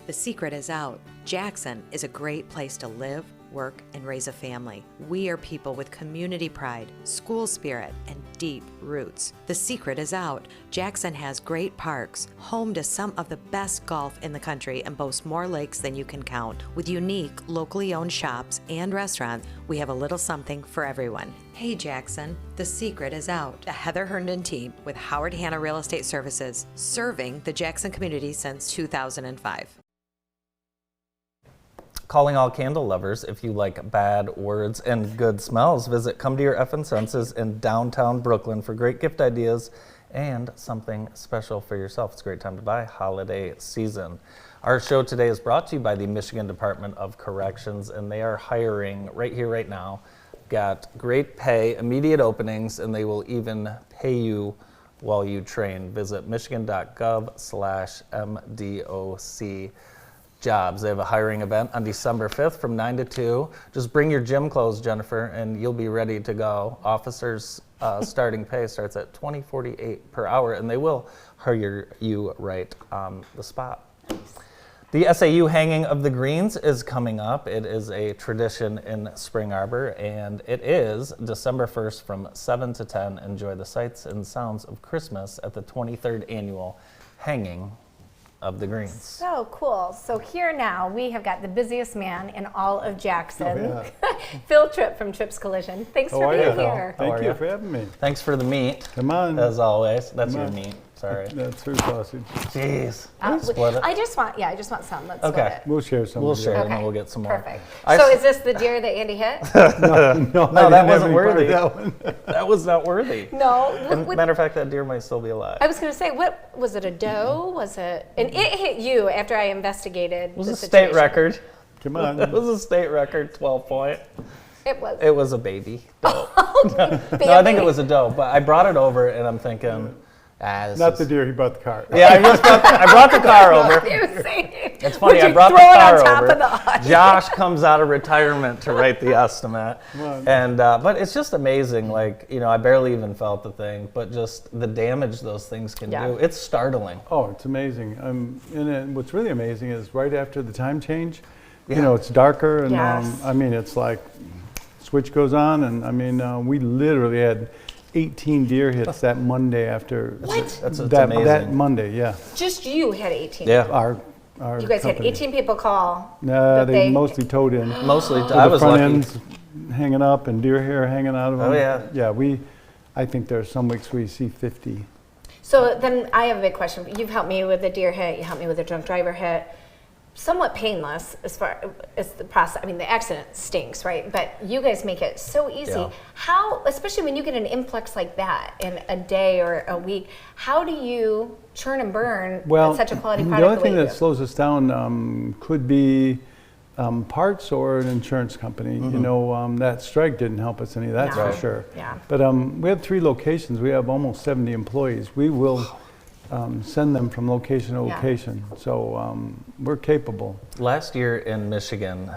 [SPEAKER 11] The secret is out. Jackson is a great place to live, work, and raise a family. We are people with community pride, school spirit, and deep roots. The secret is out. Jackson has great parks, home to some of the best golf in the country, and boasts more lakes than you can count. With unique, locally owned shops and restaurants, we have a little something for everyone. Hey Jackson, the secret is out. The Heather Herndon team with Howard Hanna Real Estate Services, serving the Jackson community since 2005.
[SPEAKER 1] Calling all candle lovers. If you like bad words and good smells, visit Come to Your Effin' Senses in downtown Brooklyn for great gift ideas and something special for yourself. It's a great time to buy holiday season. Our show today is brought to you by the Michigan Department of Corrections, and they are hiring right here, right now. Got great pay, immediate openings, and they will even pay you while you train. Visit michigan.gov/MDOC. Jobs. They have a hiring event on December 5th from 9 to 2. Just bring your gym clothes, Jennifer, and you'll be ready to go. Officers' starting pay starts at $20.48 per hour, and they will hire you right on the spot. The SAU Hanging of the Greens is coming up. It is a tradition in Spring Arbor, and it is December 1st from 7 to 10. Enjoy the sights and sounds of Christmas at the 23rd Annual Hanging of the Greens.
[SPEAKER 2] So cool. So here now we have got the busiest man in all of Jackson, Phil Tripp from Tripp's Collision. Thanks for being here.
[SPEAKER 12] Thank you for having me.
[SPEAKER 1] Thanks for the meat.
[SPEAKER 12] Come on.
[SPEAKER 1] As always. That's your meat. Sorry.
[SPEAKER 12] That's her sausage.
[SPEAKER 1] Jeez. Split it.
[SPEAKER 2] I just want some. Let's split it.
[SPEAKER 12] We'll share some.
[SPEAKER 1] We'll share and then we'll get some more.
[SPEAKER 2] Perfect. So is this the deer that Andy hit?
[SPEAKER 1] No, that wasn't worthy. That was not worthy.
[SPEAKER 2] No.
[SPEAKER 1] Matter of fact, that deer might still be alive.
[SPEAKER 2] I was going to say, what was it? A doe? Was it? And it hit you after I investigated.
[SPEAKER 1] It was a state record.
[SPEAKER 12] Come on.
[SPEAKER 1] It was a state record, 12-point.
[SPEAKER 2] It was.
[SPEAKER 1] It was a baby doe. No, I think it was a doe, but I brought it over and I'm thinking.
[SPEAKER 12] Not the deer, he brought the car.
[SPEAKER 1] Yeah, I brought the car over. It's funny, I brought the car over. Josh comes out of retirement to write the estimate. And but it's just amazing, like, you know, I barely even felt the thing, but just the damage those things can do. It's startling.
[SPEAKER 12] Oh, it's amazing. And what's really amazing is right after the time change, you know, it's darker and I mean, it's like switch goes on and I mean, we literally had 18 deer hits that Monday after.
[SPEAKER 2] What?
[SPEAKER 1] That's amazing.
[SPEAKER 12] That Monday, yeah.
[SPEAKER 2] Just you had 18.
[SPEAKER 1] Yeah.
[SPEAKER 12] Our
[SPEAKER 2] you guys
[SPEAKER 12] company.
[SPEAKER 2] had 18 people call.
[SPEAKER 12] No, they mostly towed in.
[SPEAKER 1] Mostly,
[SPEAKER 12] I was lucky. Ends hanging up and deer hair hanging out of them.
[SPEAKER 1] Oh yeah.
[SPEAKER 12] Yeah, I think there are some weeks where you see 50.
[SPEAKER 2] So then I have a big question. You've helped me with the deer hit. You helped me with the drunk driver hit. Somewhat painless as far as the process. I mean, the accident stinks, right? But you guys make it so easy.
[SPEAKER 1] Yeah.
[SPEAKER 2] How, especially when you get an influx like that in a day or a week, how do you churn and burn such a quality product?
[SPEAKER 12] The only thing that slows us down could be parts or an insurance company. You know, that strike didn't help us any, that's for sure.
[SPEAKER 2] Yeah.
[SPEAKER 12] But we have 3 locations. We have almost 70 employees. We will send them from location to location. So we're capable.
[SPEAKER 1] Last year in Michigan,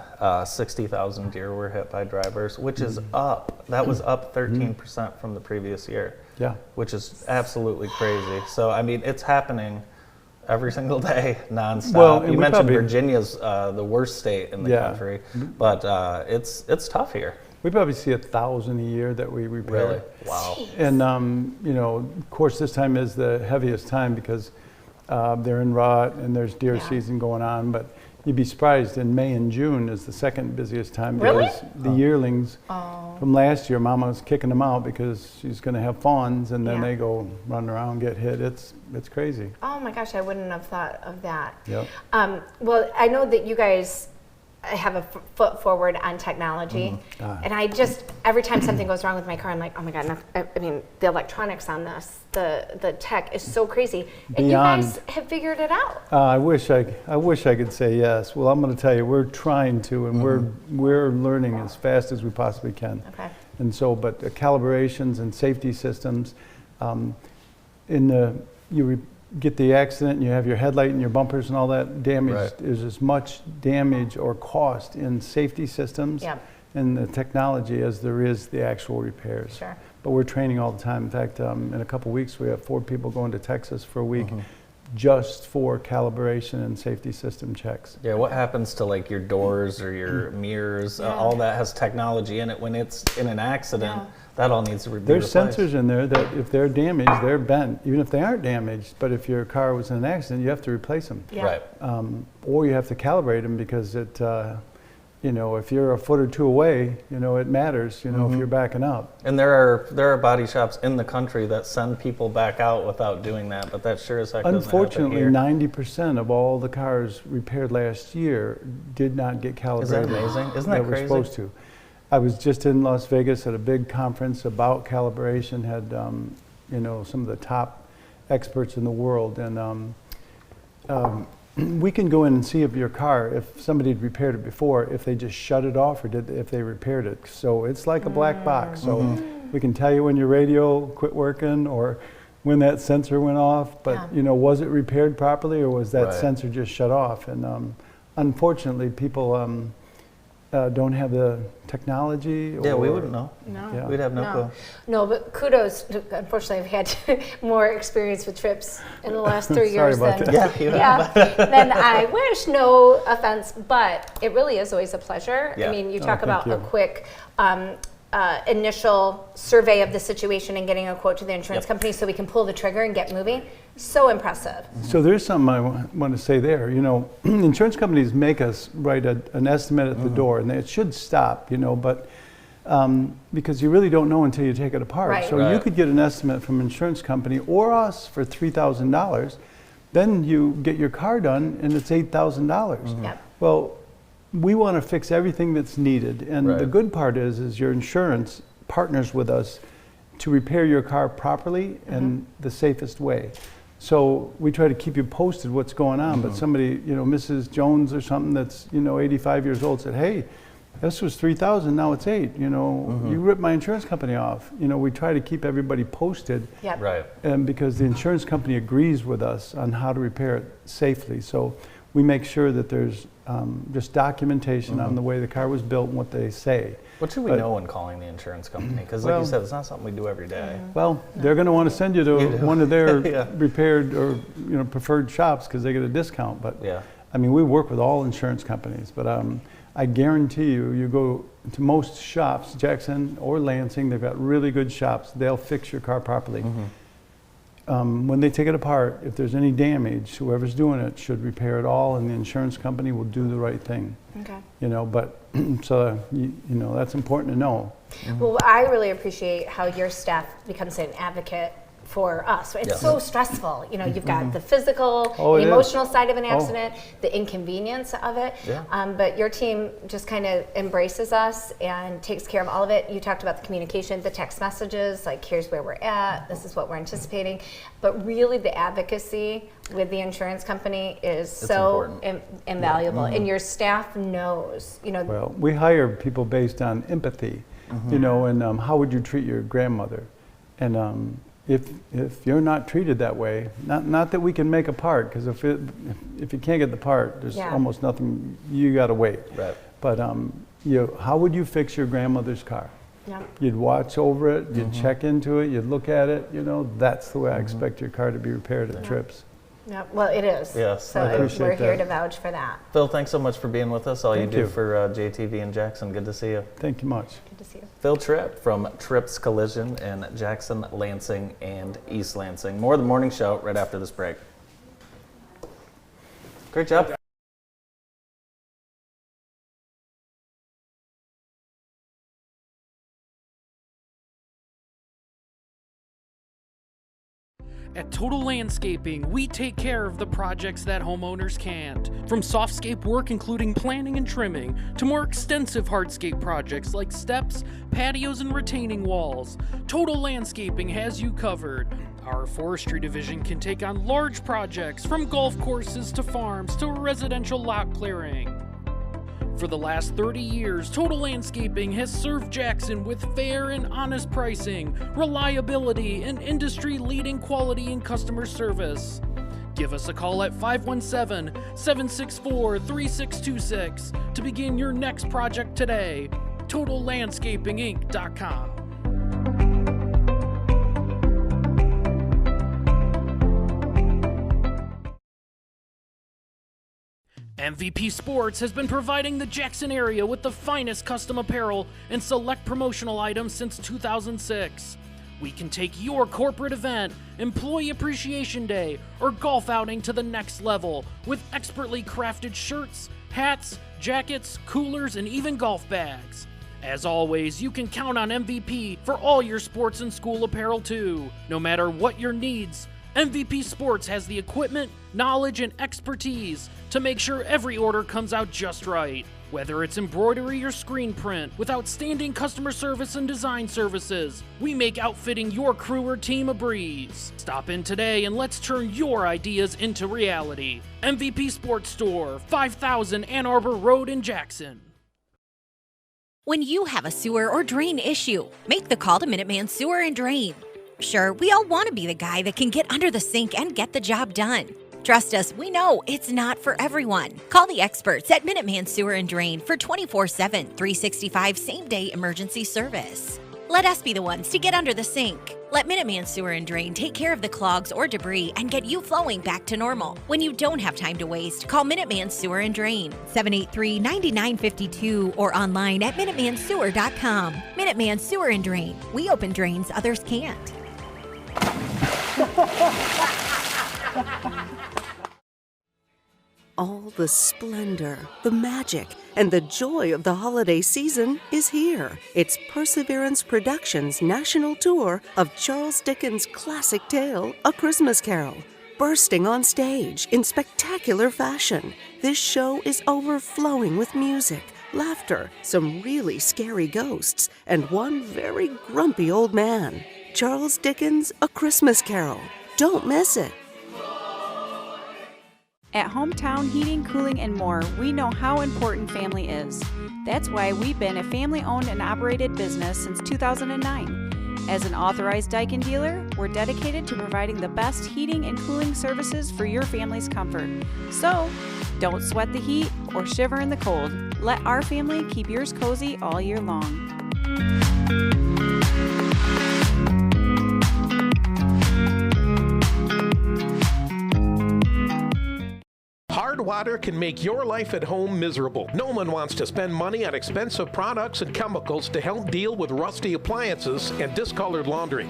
[SPEAKER 1] 60,000 deer were hit by drivers, which is up. That was up 13% from the previous year.
[SPEAKER 12] Yeah.
[SPEAKER 1] Which is absolutely crazy. So, I mean, it's happening every single day, nonstop.
[SPEAKER 12] Well,
[SPEAKER 1] you mentioned Virginia's the worst state in the country, but it's tough here.
[SPEAKER 12] We probably see 1,000 a year that we repair.
[SPEAKER 1] Really? Wow.
[SPEAKER 12] And, you know, of course, this time is the heaviest time because they're in rut, and there's deer season going on. But you'd be surprised, in May and June is the second busiest time.
[SPEAKER 2] Really?
[SPEAKER 12] Because the yearlings from last year, Mama was kicking them out because she's going to have fawns, and then they go run around, get hit. It's crazy.
[SPEAKER 2] Oh my gosh, I wouldn't have thought of that.
[SPEAKER 12] Yep.
[SPEAKER 2] Well, I know that you guys have a foot forward on technology, and I just, every time something goes wrong with my car, I'm like, oh my God, I mean, the electronics on this, the tech is so crazy. And you guys have figured it out.
[SPEAKER 12] I wish I could say yes. Well, I'm going to tell you, we're trying to, and we're learning as fast as we possibly can.
[SPEAKER 2] Okay.
[SPEAKER 12] And so, but calibrations and safety systems, you get the accident and you have your headlight and your bumpers and all that damage.
[SPEAKER 1] Right.
[SPEAKER 12] There's as much damage or cost in safety systems and the technology as there is the actual repairs.
[SPEAKER 2] Sure.
[SPEAKER 12] But we're training all the time. In fact, in a couple weeks, we have 4 people going to Texas for a week just for calibration and safety system checks.
[SPEAKER 1] Yeah, what happens to like your doors or your mirrors? All that has technology in it. When it's in an accident, that all needs to be replaced.
[SPEAKER 12] There's sensors in there that if they're damaged, they're bent, even if they aren't damaged. But if your car was in an accident, you have to replace them.
[SPEAKER 2] Yeah.
[SPEAKER 1] Right.
[SPEAKER 12] Or you have to calibrate them because it, if you're a foot or two away, it matters, if you're backing up.
[SPEAKER 1] And there are body shops in the country that send people back out without doing that, but that sure as heck doesn't happen
[SPEAKER 12] Unfortunately,
[SPEAKER 1] here.
[SPEAKER 12] 90% of all the cars repaired last year did not get calibrated.
[SPEAKER 1] Isn't that amazing? Isn't that crazy?
[SPEAKER 12] They were supposed to. I was just in Las Vegas at a big conference about calibration, had some of the top experts in the world, and we can go in and see if your car, if somebody had repaired it before, if they just shut it off or if they repaired it. So it's like a black box. So we can tell you when your radio quit working or when that sensor went off, but was it repaired properly or was that sensor just shut off? And unfortunately, people don't have the technology.
[SPEAKER 1] Yeah, we wouldn't know.
[SPEAKER 2] No.
[SPEAKER 12] Yeah.
[SPEAKER 1] We'd have no clue.
[SPEAKER 2] No, but kudos. Unfortunately, I've had more experience with trips in the last 3 years
[SPEAKER 12] Sorry about
[SPEAKER 2] than
[SPEAKER 12] that.
[SPEAKER 2] than I wish. No offense, but it really is always a pleasure.
[SPEAKER 1] Yeah.
[SPEAKER 2] I mean, you talk about
[SPEAKER 12] you.
[SPEAKER 2] a quick initial survey of the situation and getting a quote to the insurance company so we can pull the trigger and get moving. So impressive.
[SPEAKER 12] So there's something I want to say there. Insurance companies make us write an estimate at the door, and it should stop, but because you really don't know until you take it apart.
[SPEAKER 2] Right.
[SPEAKER 12] So you could get an estimate from an insurance company or us for $3,000. Then you get your car done, and it's $8,000.
[SPEAKER 2] Yep.
[SPEAKER 12] Well, we want to fix everything that's needed, and the good part is your insurance partners with us to repair your car properly and the safest way. So we try to keep you posted what's going on, but somebody, Mrs. Jones or something that's, 85 years old said, hey, this was $3,000, now it's $8,000, you ripped my insurance company off. We try to keep everybody posted.
[SPEAKER 2] Yep.
[SPEAKER 1] Right.
[SPEAKER 12] And because the insurance company agrees with us on how to repair it safely. So we make sure that there's just documentation on the way the car was built and what they say.
[SPEAKER 1] What should we know when calling the insurance company? Because like you said, it's not something we do every day.
[SPEAKER 12] Well, they're going to want to send you to one of their repaired or preferred shops because they get a discount. But I mean, we work with all insurance companies. But I guarantee you go to most shops, Jackson or Lansing, they've got really good shops. They'll fix your car properly. When they take it apart, if there's any damage, whoever's doing it should repair it all, and the insurance company will do the right thing.
[SPEAKER 2] Okay.
[SPEAKER 12] But so that's important to know.
[SPEAKER 2] Well, I really appreciate how your staff becomes an advocate for us. It's so stressful. You've got the physical, the emotional side of an accident, the inconvenience of it. But your team just kind of embraces us and takes care of all of it. You talked about the communication, the text messages, like here's where we're at, this is what we're anticipating. But really the advocacy with the insurance company is so invaluable. And your staff knows,
[SPEAKER 12] Well, we hire people based on empathy, and how would you treat your grandmother? And if you're not treated that way, not that we can make a part, because if you can't get the part, there's almost nothing, you got to wait.
[SPEAKER 1] Right.
[SPEAKER 12] But how would you fix your grandmother's car?
[SPEAKER 2] Yeah.
[SPEAKER 12] You'd watch over it, you'd check into it, you'd look at it. That's the way I expect your car to be repaired at trips.
[SPEAKER 2] Yeah, well, it is.
[SPEAKER 1] Yes,
[SPEAKER 2] so we're here to vouch for that.
[SPEAKER 1] Phil, thanks so much for being with us. All
[SPEAKER 12] Thank
[SPEAKER 1] you do
[SPEAKER 12] you.
[SPEAKER 1] for JTV and Jackson. Good to see you.
[SPEAKER 12] Thank you much.
[SPEAKER 2] Good to see you.
[SPEAKER 1] Phil Tripp from Tripp's Collision in Jackson, Lansing, and East Lansing. More of the morning show right after this break. Great job.
[SPEAKER 13] At Total Landscaping, we take care of the projects that homeowners can't. From softscape work including planting and trimming, to more extensive hardscape projects like steps, patios, and retaining walls, Total Landscaping has you covered. Our forestry division can take on large projects from golf courses to farms to residential lot clearing. For the last 30 years, Total Landscaping has served Jackson with fair and honest pricing, reliability, and industry-leading quality and customer service. Give us a call at 517-764-3626 to begin your next project today. TotalLandscapingInc.com. MVP Sports has been providing the Jackson area with the finest custom apparel and select promotional items since 2006. We can take your corporate event, Employee Appreciation Day, or golf outing to the next level with expertly crafted shirts, hats, jackets, coolers, and even golf bags. As always, you can count on MVP for all your sports and school apparel too. No matter what your needs, MVP Sports has the equipment, knowledge, and expertise to make sure every order comes out just right. Whether it's embroidery or screen print, with outstanding customer service and design services, we make outfitting your crew or team a breeze. Stop in today and let's turn your ideas into reality. MVP Sports Store, 5000 Ann Arbor Road in Jackson.
[SPEAKER 14] When you have a sewer or drain issue, make the call to Minuteman Sewer and Drain. Sure, we all want to be the guy that can get under the sink and get the job done. Trust us, we know it's not for everyone. Call the experts at Minuteman Sewer and Drain for 24/7, 365 same-day emergency service. Let us be the ones to get under the sink. Let Minuteman Sewer and Drain take care of the clogs or debris and get you flowing back to normal. When you don't have time to waste, call Minuteman Sewer and Drain, 783-9952, or online at MinutemanSewer.com. Minuteman Sewer and Drain. We open drains others can't.
[SPEAKER 4] All the splendor, the magic, and the joy of the holiday season is here. It's Perseverance Productions' national tour of Charles Dickens' classic tale, A Christmas Carol. Bursting on stage in spectacular fashion, this show is overflowing with music, laughter, some really scary ghosts, and one very grumpy old man. Charles Dickens' A Christmas Carol. Don't miss it.
[SPEAKER 15] At Hometown Heating, Cooling, and More, we know how important family is. That's why we've been a family-owned and operated business since 2009. As an authorized Daikin dealer, we're dedicated to providing the best heating and cooling services for your family's comfort. So, don't sweat the heat or shiver in the cold. Let our family keep yours cozy all year long.
[SPEAKER 16] Hard water can make your life at home miserable. No one wants to spend money on expensive products and chemicals to help deal with rusty appliances and discolored laundry.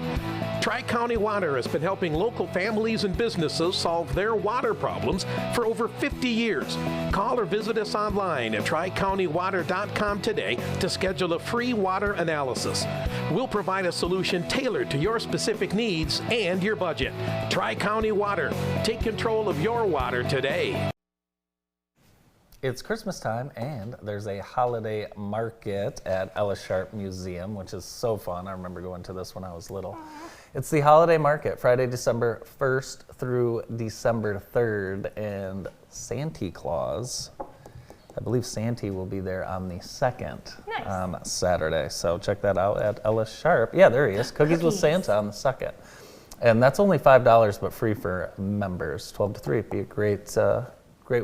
[SPEAKER 16] Tri-County Water has been helping local families and businesses solve their water problems for over 50 years. Call or visit us online at tricountywater.com today to schedule a free water analysis. We'll provide a solution tailored to your specific needs and your budget. Tri-County Water. Take control of your water today.
[SPEAKER 1] It's Christmas time, and there's a holiday market at Ellis Sharp Museum, which is so fun. I remember going to this when I was little. It's the holiday market, Friday, December 1st through December 3rd, and Santa Claus, I believe Santa will be there on the 2nd, Saturday. So check that out at Ellis Sharp. Yeah, there he is. Cookies with Santa on the 2nd. And that's only $5, but free for members, 12 to 3. It'd be a great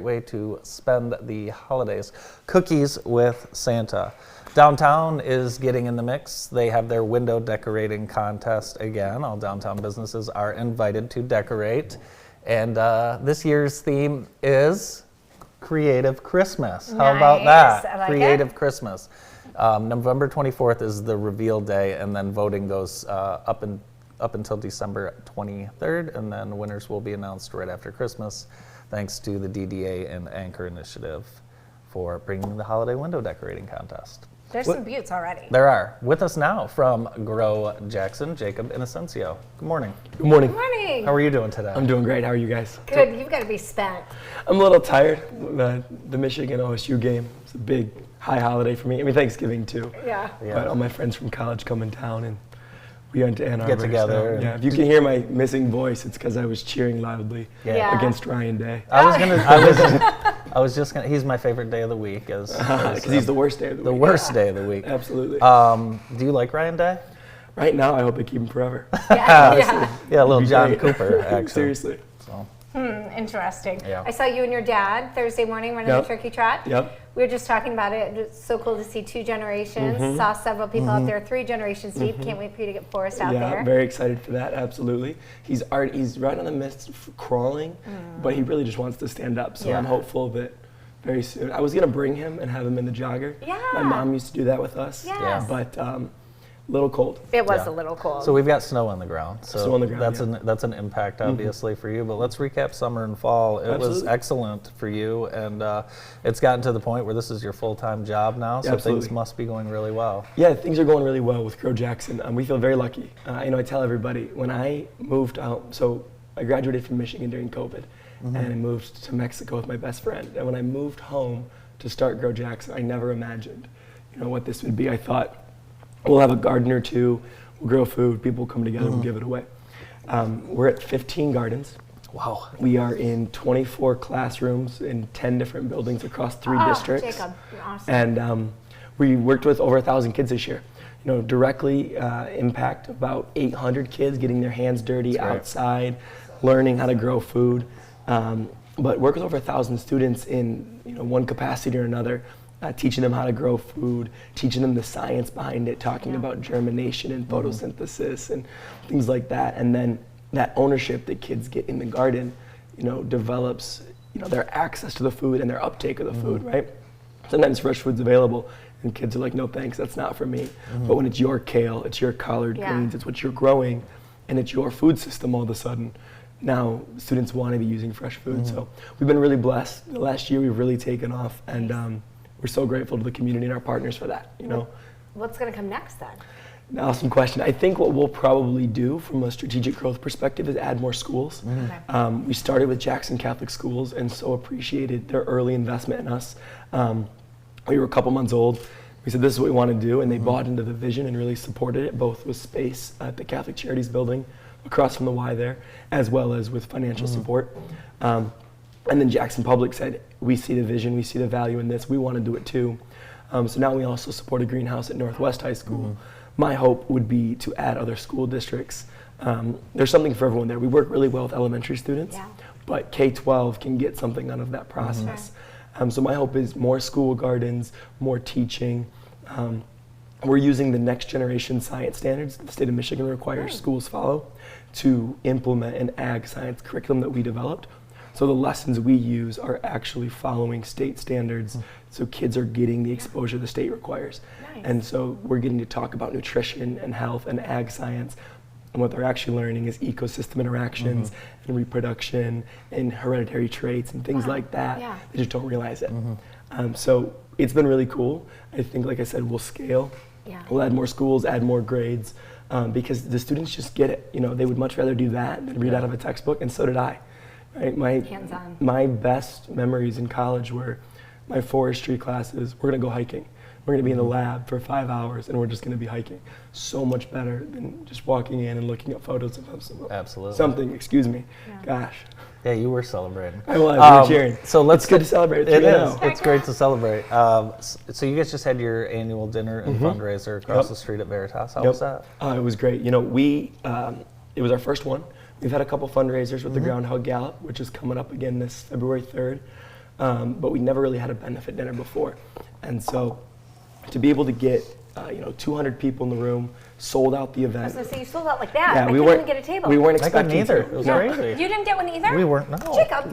[SPEAKER 1] way to spend the holidays. Cookies with Santa. Downtown is getting in the mix. They have their window decorating contest again. All downtown businesses are invited to decorate. And this year's theme is Creative Christmas. How about that?
[SPEAKER 2] I like
[SPEAKER 1] Creative Christmas. November 24th is the reveal day, and then voting goes up and up until December 23rd, and then winners will be announced right after Christmas, thanks to the DDA and Anchor Initiative for bringing the holiday window decorating contest.
[SPEAKER 2] There's some buttes already.
[SPEAKER 1] There are. With us now from Grow Jackson, Jacob Inocencio. Good morning.
[SPEAKER 17] Good morning.
[SPEAKER 2] Good morning.
[SPEAKER 1] How are you doing today?
[SPEAKER 17] I'm doing great. How are you guys?
[SPEAKER 2] Good. You've got to be spent.
[SPEAKER 17] I'm a little tired. The Michigan OSU game is a big high holiday for me. I mean, Thanksgiving too.
[SPEAKER 2] Yeah.
[SPEAKER 17] But all my friends from college come in town and we went to Ann Arbor.
[SPEAKER 1] Get together.
[SPEAKER 17] So, yeah. If you can hear my missing voice, it's because I was cheering loudly against Ryan Day.
[SPEAKER 1] I was just gonna. He's my favorite day of the week,
[SPEAKER 17] because he's the worst day of the week.
[SPEAKER 1] The worst day of the week.
[SPEAKER 17] Absolutely.
[SPEAKER 1] Do you like Ryan Day?
[SPEAKER 17] Right now, I hope they keep him forever.
[SPEAKER 1] Yeah, a little John Cooper, actually.
[SPEAKER 17] Seriously.
[SPEAKER 1] So.
[SPEAKER 2] Interesting.
[SPEAKER 1] Yeah.
[SPEAKER 2] I saw you and your dad Thursday morning running the turkey trot.
[SPEAKER 17] Yep.
[SPEAKER 2] We were just talking about it. It's so cool to see 2 generations. Saw several people out there, 3 generations deep. Can't wait for you to get Forrest out there.
[SPEAKER 17] Yeah, very excited for that, absolutely. He's right on the midst of crawling, but he really just wants to stand up. So I'm hopeful that very soon. I was going to bring him and have him in the jogger.
[SPEAKER 2] Yeah.
[SPEAKER 17] My mom used to do that with us.
[SPEAKER 2] Yes.
[SPEAKER 17] But a little cold.
[SPEAKER 2] It was a little cold.
[SPEAKER 1] So we've got snow on the ground. So
[SPEAKER 17] snow on the ground,
[SPEAKER 1] that's an impact, obviously, for you. But let's recap summer and fall. It was excellent for you, and it's gotten to the point where this is your full-time job now, so things must be going really well.
[SPEAKER 17] Yeah, things are going really well with Grow Jackson. We feel very lucky. I tell everybody, when I moved out, so I graduated from Michigan during COVID, and I moved to Mexico with my best friend. And when I moved home to start Grow Jackson, I never imagined, what this would be. I thought, we'll have a garden or 2, we'll grow food, people will come together, we'll give it away. We're at 15 gardens.
[SPEAKER 1] Wow.
[SPEAKER 17] We are in 24 classrooms in 10 different buildings across 3 districts.
[SPEAKER 2] Jacob, you're awesome.
[SPEAKER 17] And we worked with over 1,000 kids this year. Directly impact about 800 kids getting their hands dirty outside, learning how to grow food. But work with over 1,000 students in one capacity or another. Teaching them how to grow food, teaching them the science behind it, talking about germination and photosynthesis and things like that. And then that ownership that kids get in the garden, develops, their access to the food and their uptake of the food, right? Sometimes fresh food's available and kids are like, no thanks, that's not for me. But when it's your kale, it's your collard greens, it's what you're growing, and it's your food system all of a sudden, now students want to be using fresh food. So we've been really blessed. The last year we've really taken off, and we're so grateful to the community and our partners for that,
[SPEAKER 2] What's going to come next then?
[SPEAKER 17] Awesome question. I think what we'll probably do from a strategic growth perspective is add more schools. We started with Jackson Catholic Schools and so appreciated their early investment in us. We were a couple months old. We said, this is what we want to do, and they bought into the vision and really supported it, both with space at the Catholic Charities building across from the Y there, as well as with financial support. And then Jackson Public said, we see the vision, we see the value in this, we want to do it too. So now we also support a greenhouse at Northwest High School. My hope would be to add other school districts. There's something for everyone there. We work really well with elementary students, but K-12 can get something out of that process. So my hope is more school gardens, more teaching. We're using the next generation science standards the state of Michigan requires schools follow to implement an ag science curriculum that we developed. So the lessons we use are actually following state standards, so kids are getting the exposure the state requires. And so we're getting to talk about nutrition and health and ag science, and what they're actually learning is ecosystem interactions and reproduction and hereditary traits and things like that. They just don't realize it. So it's been really cool. I think, like I said, we'll scale. We'll add more schools, add more grades, because the students just get it. They would much rather do that than read out of a textbook, and so did I. Right? My best memories in college were my forestry classes. We're going to go hiking. We're going to be in the lab for 5 hours, and we're just going to be hiking. So much better than just walking in and looking at photos of something. Excuse me. Gosh.
[SPEAKER 1] Yeah, you were celebrating.
[SPEAKER 17] I was. We were cheering.
[SPEAKER 1] So
[SPEAKER 17] it's good to celebrate.
[SPEAKER 1] It is. It's great to celebrate. So you guys just had your annual dinner and fundraiser across the street at Veritas. How was that?
[SPEAKER 17] It was great. It was our first one. We've had a couple fundraisers with the Groundhog Gallop, which is coming up again this February 3rd, but we never really had a benefit dinner before. And so to be able to get 200 people in the room, sold out the
[SPEAKER 2] I
[SPEAKER 17] event.
[SPEAKER 2] was gonna say, you sold out like that.
[SPEAKER 17] Yeah,
[SPEAKER 2] I
[SPEAKER 17] we
[SPEAKER 2] couldn't
[SPEAKER 17] weren't
[SPEAKER 2] even get a table.
[SPEAKER 17] We weren't
[SPEAKER 1] I couldn't
[SPEAKER 17] expecting
[SPEAKER 1] either.
[SPEAKER 17] to.
[SPEAKER 1] It was
[SPEAKER 17] Yeah.
[SPEAKER 1] crazy.
[SPEAKER 2] You didn't get one either?
[SPEAKER 1] We weren't, no.
[SPEAKER 2] Jacob,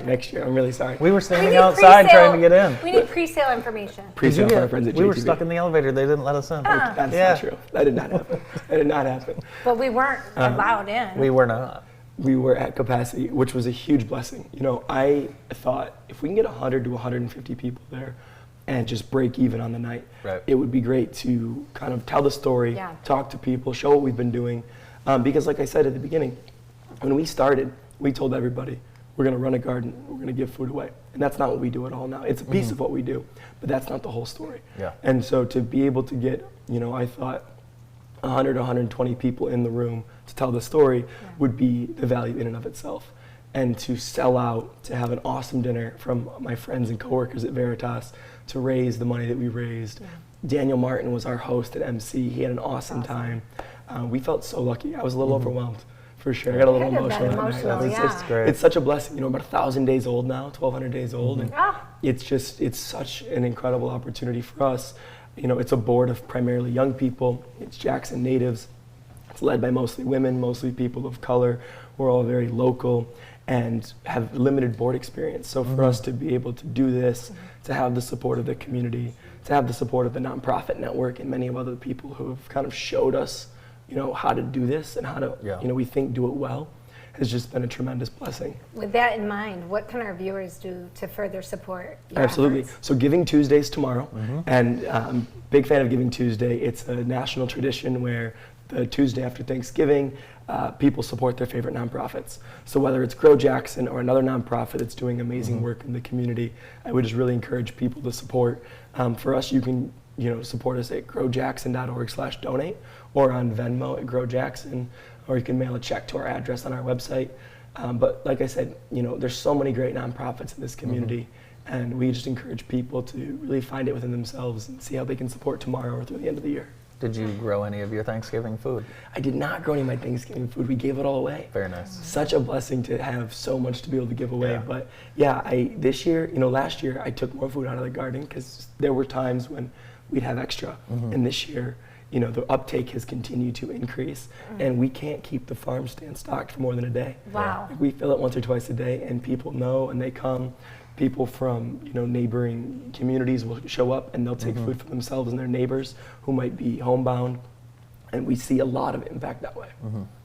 [SPEAKER 17] Next year. I'm really sorry.
[SPEAKER 1] We were
[SPEAKER 2] We
[SPEAKER 1] standing
[SPEAKER 2] need
[SPEAKER 1] outside
[SPEAKER 2] pre-sale-
[SPEAKER 1] trying to get in.
[SPEAKER 2] We need pre-sale information.
[SPEAKER 17] Pre-sale
[SPEAKER 1] Did
[SPEAKER 17] for
[SPEAKER 1] you
[SPEAKER 17] our friends at
[SPEAKER 1] we were
[SPEAKER 17] JTV.
[SPEAKER 1] stuck in the elevator. They didn't let us in.
[SPEAKER 17] That's
[SPEAKER 1] Yeah.
[SPEAKER 17] not true. That did not happen. That did not happen.
[SPEAKER 2] But we weren't allowed in.
[SPEAKER 1] We were not.
[SPEAKER 17] We were at capacity, which was a huge blessing. You know, I thought if we can get 100 to 150 people there and just break even on the night, it would be great to kind of tell the story, talk to people, show what we've been doing. Because like I said at the beginning, when we started, we told everybody, we're going to run a garden, we're going to give food away. And that's not what we do at all now. It's a piece of what we do, but that's not the whole story.
[SPEAKER 1] Yeah.
[SPEAKER 17] And so to be able to get, you know, I thought 100, 120 people in the room to tell the story would be the value in and of itself. And to sell out, to have an awesome dinner from my friends and coworkers at Veritas, to raise the money that we raised. Daniel Martin was our host at MC. He had an awesome time. We felt so lucky. I was a little overwhelmed, for sure. I got a little emotional that night. It's such a blessing. You know, about 1,000 days old now, 1,200 days old. And it's such an incredible opportunity for us. You know, it's a board of primarily young people. It's Jackson natives. It's led by mostly women, mostly people of color. We're all very local and have limited board experience. So for us to be able to do this, to have the support of the community, to have the support of the nonprofit network and many of other people who have kind of showed us, you know, how to do this and how to, you know, we think do it well, has just been a tremendous blessing.
[SPEAKER 2] With that in mind, what can our viewers do to further support your
[SPEAKER 17] Absolutely.
[SPEAKER 2] efforts?
[SPEAKER 17] So Giving Tuesday is tomorrow, and I'm a big fan of Giving Tuesday. It's a national tradition where the Tuesday after Thanksgiving, people support their favorite nonprofits. So whether it's Grow Jackson or another nonprofit that's doing amazing work in the community, I would just really encourage people to support. For us, you can support us at growjackson.org/donate or on Venmo at growjackson, or you can mail a check to our address on our website. But like I said, there's so many great nonprofits in this community, and we just encourage people to really find it within themselves and see how they can support tomorrow or through the end of the year.
[SPEAKER 1] Did you grow any of your Thanksgiving food?
[SPEAKER 17] I did not grow any of my Thanksgiving food. We gave it all away.
[SPEAKER 1] Very nice.
[SPEAKER 17] Such a blessing to have so much to be able to give away. But yeah, this year, last year I took more food out of the garden because there were times when we'd have extra. And this year, the uptake has continued to increase, and we can't keep the farm stand stocked for more than a day.
[SPEAKER 2] Wow.
[SPEAKER 17] Like, we fill it once or twice a day, and people know, and they come. People from neighboring communities will show up, and they'll take food for themselves and their neighbors who might be homebound, and we see a lot of impact that way.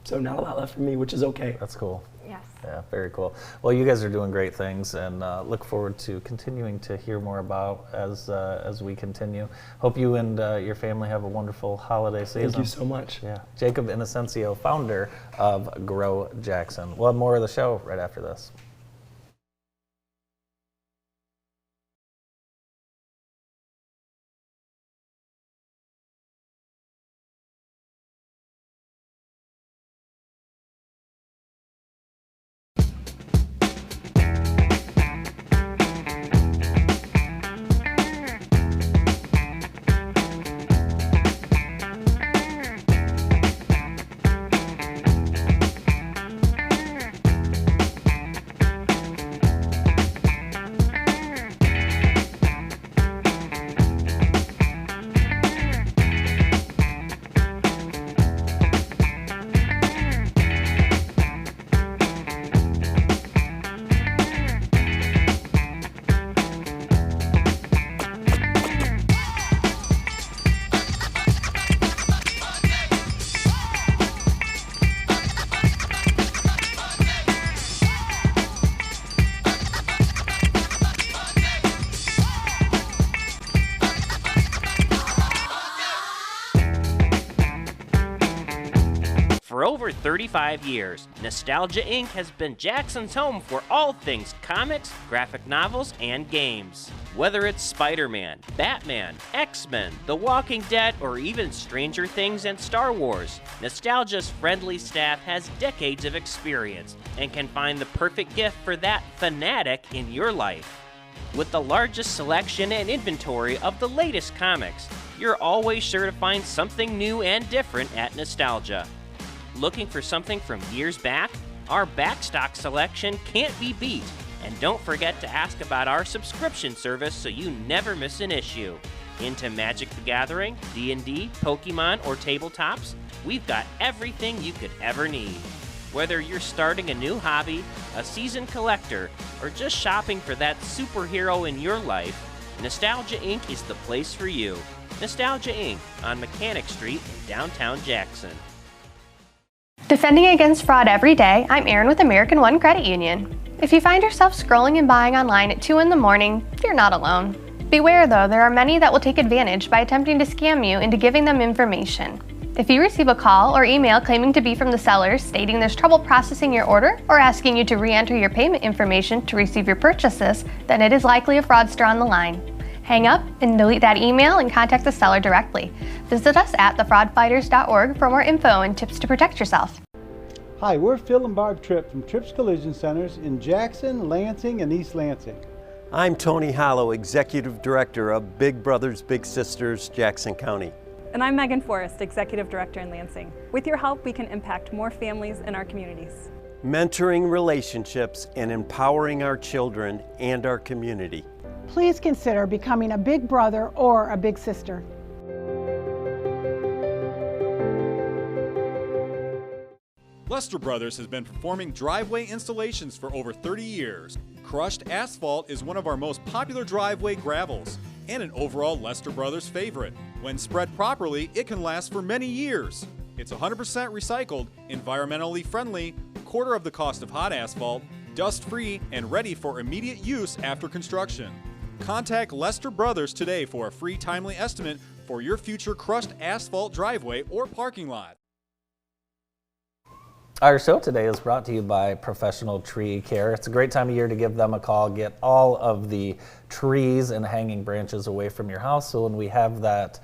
[SPEAKER 17] So not a lot left for me, which is okay.
[SPEAKER 1] That's cool.
[SPEAKER 2] Yes.
[SPEAKER 1] Yeah, very cool. Well, you guys are doing great things, and look forward to continuing to hear more about as we continue. Hope you and your family have a wonderful holiday season.
[SPEAKER 17] Thank you so much.
[SPEAKER 1] Yeah, Jacob Inocencio, founder of Grow Jackson. We'll have more of the show right after this.
[SPEAKER 10] For over 35 years, Nostalgia Inc. has been Jackson's home for all things comics, graphic novels, and games. Whether it's Spider-Man, Batman, X-Men, The Walking Dead, or even Stranger Things and Star Wars, Nostalgia's friendly staff has decades of experience and can find the perfect gift for that fanatic in your life. With the largest selection and inventory of the latest comics, you're always sure to find something new and different at Nostalgia. Looking for something from years back? Our backstock selection can't be beat. And don't forget to ask about our subscription service so you never miss an issue. Into Magic the Gathering, D&D, Pokemon, or tabletops? We've got everything you could ever need. Whether you're starting a new hobby, a seasoned collector, or just shopping for that superhero in your life, Nostalgia Inc. is the place for you. Nostalgia Inc. on Mechanic Street in downtown Jackson.
[SPEAKER 18] Defending against fraud every day, I'm Erin with American One Credit Union. If you find yourself scrolling and buying online at 2 in the morning, you're not alone. Beware though, there are many that will take advantage by attempting to scam you into giving them information. If you receive a call or email claiming to be from the sellers stating there's trouble processing your order or asking you to re-enter your payment information to receive your purchases, then it is likely a fraudster on the line. Hang up and delete that email and contact the seller directly. Visit us at thefraudfighters.org for more info and tips to protect yourself.
[SPEAKER 12] Hi, we're Phil and Barb Tripp from Tripp's Collision Centers in Jackson, Lansing, and East Lansing.
[SPEAKER 19] I'm Tony Hollow, Executive Director of Big Brothers Big Sisters, Jackson County.
[SPEAKER 20] And I'm Megan Forrest, Executive Director in Lansing. With your help, we can impact more families in our communities.
[SPEAKER 19] Mentoring relationships and empowering our children and our community.
[SPEAKER 21] Please consider becoming a big brother or a big sister.
[SPEAKER 7] Lester Brothers has been performing driveway installations for over 30 years. Crushed asphalt is one of our most popular driveway gravels and an overall Lester Brothers favorite. When spread properly, it can last for many years. It's 100% recycled, environmentally friendly, quarter of the cost of hot asphalt, dust-free, and ready for immediate use after construction. Contact Lester Brothers today for a free timely estimate for your future crushed asphalt driveway or parking lot.
[SPEAKER 1] Our show today is brought to you by Professional Tree Care. It's a great time of year to give them a call. Get all of the trees and hanging branches away from your house, so when we have that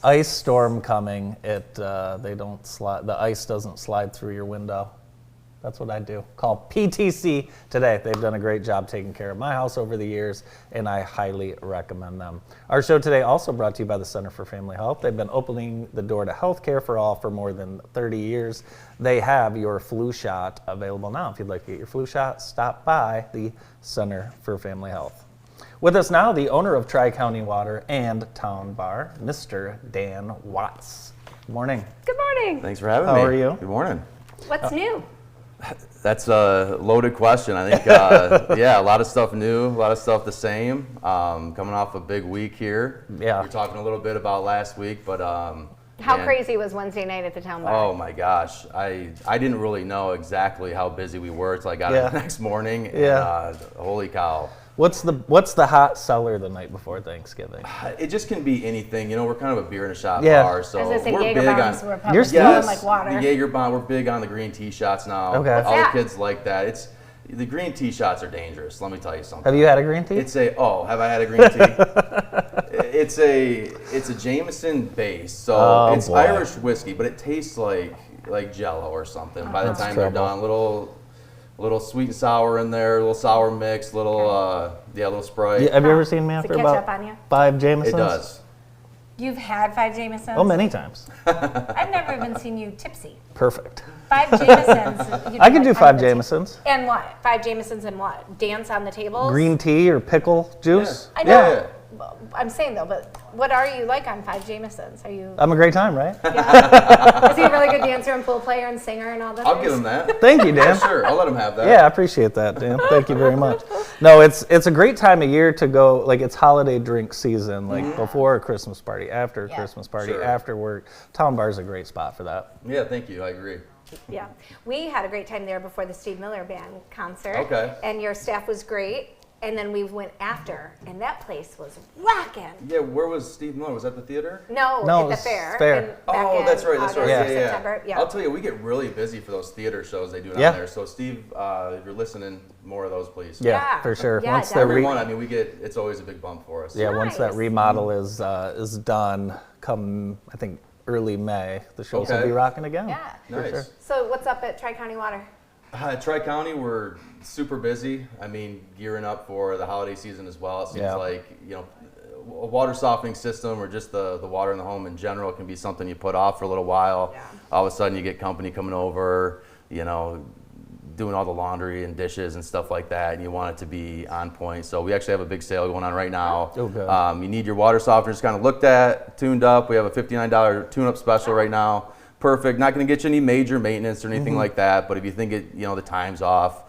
[SPEAKER 1] ice storm coming, the ice doesn't slide through your window. That's what I do. Call PTC today. They've done a great job taking care of my house over the years, and I highly recommend them. Our show today also brought to you by the Center for Family Health. They've been opening the door to health care for all for more than 30 years. They have your flu shot available now. If you'd like to get your flu shot, stop by the Center for Family Health. With us now, the owner of Tri-County Water and Town Bar, Mr. Dan Watts. Good morning.
[SPEAKER 2] Good morning.
[SPEAKER 22] Thanks for having me.
[SPEAKER 1] How are you?
[SPEAKER 22] Good morning.
[SPEAKER 2] What's new?
[SPEAKER 22] That's a loaded question. I think, yeah, a lot of stuff new, a lot of stuff the same. Coming off a big week here.
[SPEAKER 1] Yeah.
[SPEAKER 22] We were talking a little bit about last week, but
[SPEAKER 2] How crazy was Wednesday night at the Town Bar?
[SPEAKER 22] Oh my gosh, I didn't really know exactly how busy we were until I got up the next morning.
[SPEAKER 1] Yeah.
[SPEAKER 22] And, holy cow.
[SPEAKER 1] What's the hot seller the night before Thanksgiving?
[SPEAKER 22] It just can be anything. You know, we're kind of a beer and a shot
[SPEAKER 1] Yeah.
[SPEAKER 22] bar, so
[SPEAKER 2] I was gonna say
[SPEAKER 22] we're
[SPEAKER 2] Jaeger
[SPEAKER 22] big on.
[SPEAKER 2] bombs were probably smelling like water.
[SPEAKER 22] The Jaeger bomb. We're big on the green tea shots now.
[SPEAKER 1] Okay.
[SPEAKER 22] All
[SPEAKER 2] What's
[SPEAKER 22] the
[SPEAKER 2] that?
[SPEAKER 22] kids like that. The green tea shots are dangerous. Let me tell you something.
[SPEAKER 1] Have you had a green tea?
[SPEAKER 22] Have I had a green tea? It's a Jameson base, so it's
[SPEAKER 1] boy.
[SPEAKER 22] Irish whiskey, but it tastes like Jello or something. By the
[SPEAKER 1] That's
[SPEAKER 22] time
[SPEAKER 1] trouble.
[SPEAKER 22] they're done, little sweet and sour in there, a little sour mix, little Sprite.
[SPEAKER 1] Have you ever seen me
[SPEAKER 2] Does it
[SPEAKER 1] after
[SPEAKER 2] catch
[SPEAKER 1] about
[SPEAKER 2] up on you?
[SPEAKER 1] 5 Jamesons?
[SPEAKER 22] It does.
[SPEAKER 2] You've had 5 Jamesons?
[SPEAKER 1] Oh, many times.
[SPEAKER 2] I've never even seen you tipsy.
[SPEAKER 1] Perfect.
[SPEAKER 2] 5 Jamesons.
[SPEAKER 1] I can do 5 Jamesons.
[SPEAKER 2] And what? 5 Jamesons and what? Dance on the tables?
[SPEAKER 1] Green tea or pickle juice?
[SPEAKER 2] I know. I'm saying though, but what are you like on 5 Jamesons? Are you?
[SPEAKER 1] I'm a great time, right?
[SPEAKER 2] Is he a really good dancer and pool player and singer and all that?
[SPEAKER 22] I'll give him that.
[SPEAKER 1] Thank you, Dan.
[SPEAKER 22] Sure, I'll let him have that.
[SPEAKER 1] Yeah, I appreciate that, Dan. Thank you very much. No, it's a great time of year to go, like it's holiday drink season, like before a Christmas party, after a Christmas party,
[SPEAKER 22] Sure.
[SPEAKER 1] after work. Town Bar is a great spot for that.
[SPEAKER 22] Yeah, thank you. I agree.
[SPEAKER 2] Yeah, we had a great time there before the Steve Miller Band concert.
[SPEAKER 22] Okay.
[SPEAKER 2] And your staff was great. And then we went after, and that place was rocking.
[SPEAKER 22] Yeah, where was Steve Miller? Was that the theater?
[SPEAKER 2] No,
[SPEAKER 1] No,
[SPEAKER 2] at the
[SPEAKER 1] it's
[SPEAKER 2] fair.
[SPEAKER 1] fair.
[SPEAKER 22] Oh, that's right.
[SPEAKER 2] August,
[SPEAKER 22] Yeah.
[SPEAKER 2] September. Yeah.
[SPEAKER 22] I'll tell you, we get really busy for those theater shows they do down
[SPEAKER 1] Yeah.
[SPEAKER 22] there. So Steve, if you're listening, more of those, please.
[SPEAKER 1] Yeah, for sure.
[SPEAKER 2] Yeah,
[SPEAKER 1] Once they're
[SPEAKER 22] Everyone, I mean, it's always a big bump for us.
[SPEAKER 1] Yeah, once that
[SPEAKER 2] Nice.
[SPEAKER 1] remodel is done, come I think early May, the shows will
[SPEAKER 22] Okay.
[SPEAKER 1] be rocking again.
[SPEAKER 2] Yeah.
[SPEAKER 1] for
[SPEAKER 22] Nice.
[SPEAKER 1] sure.
[SPEAKER 2] So what's up at Tri-County Water?
[SPEAKER 22] Tri-County, we're super busy. I mean, gearing up for the holiday season as well. It seems
[SPEAKER 1] Yeah.
[SPEAKER 22] like, a water softening system or just the water in the home in general can be something you put off for a little while.
[SPEAKER 2] Yeah.
[SPEAKER 22] All of a sudden you get company coming over, doing all the laundry and dishes and stuff like that, and you want it to be on point. So we actually have a big sale going on right now.
[SPEAKER 1] Oh, good.
[SPEAKER 22] You need your water softeners kind of looked at, tuned up. We have a $59 tune-up special right now. Perfect. Not going to get you any major maintenance or anything like that, but if you think it, you know, the time's off,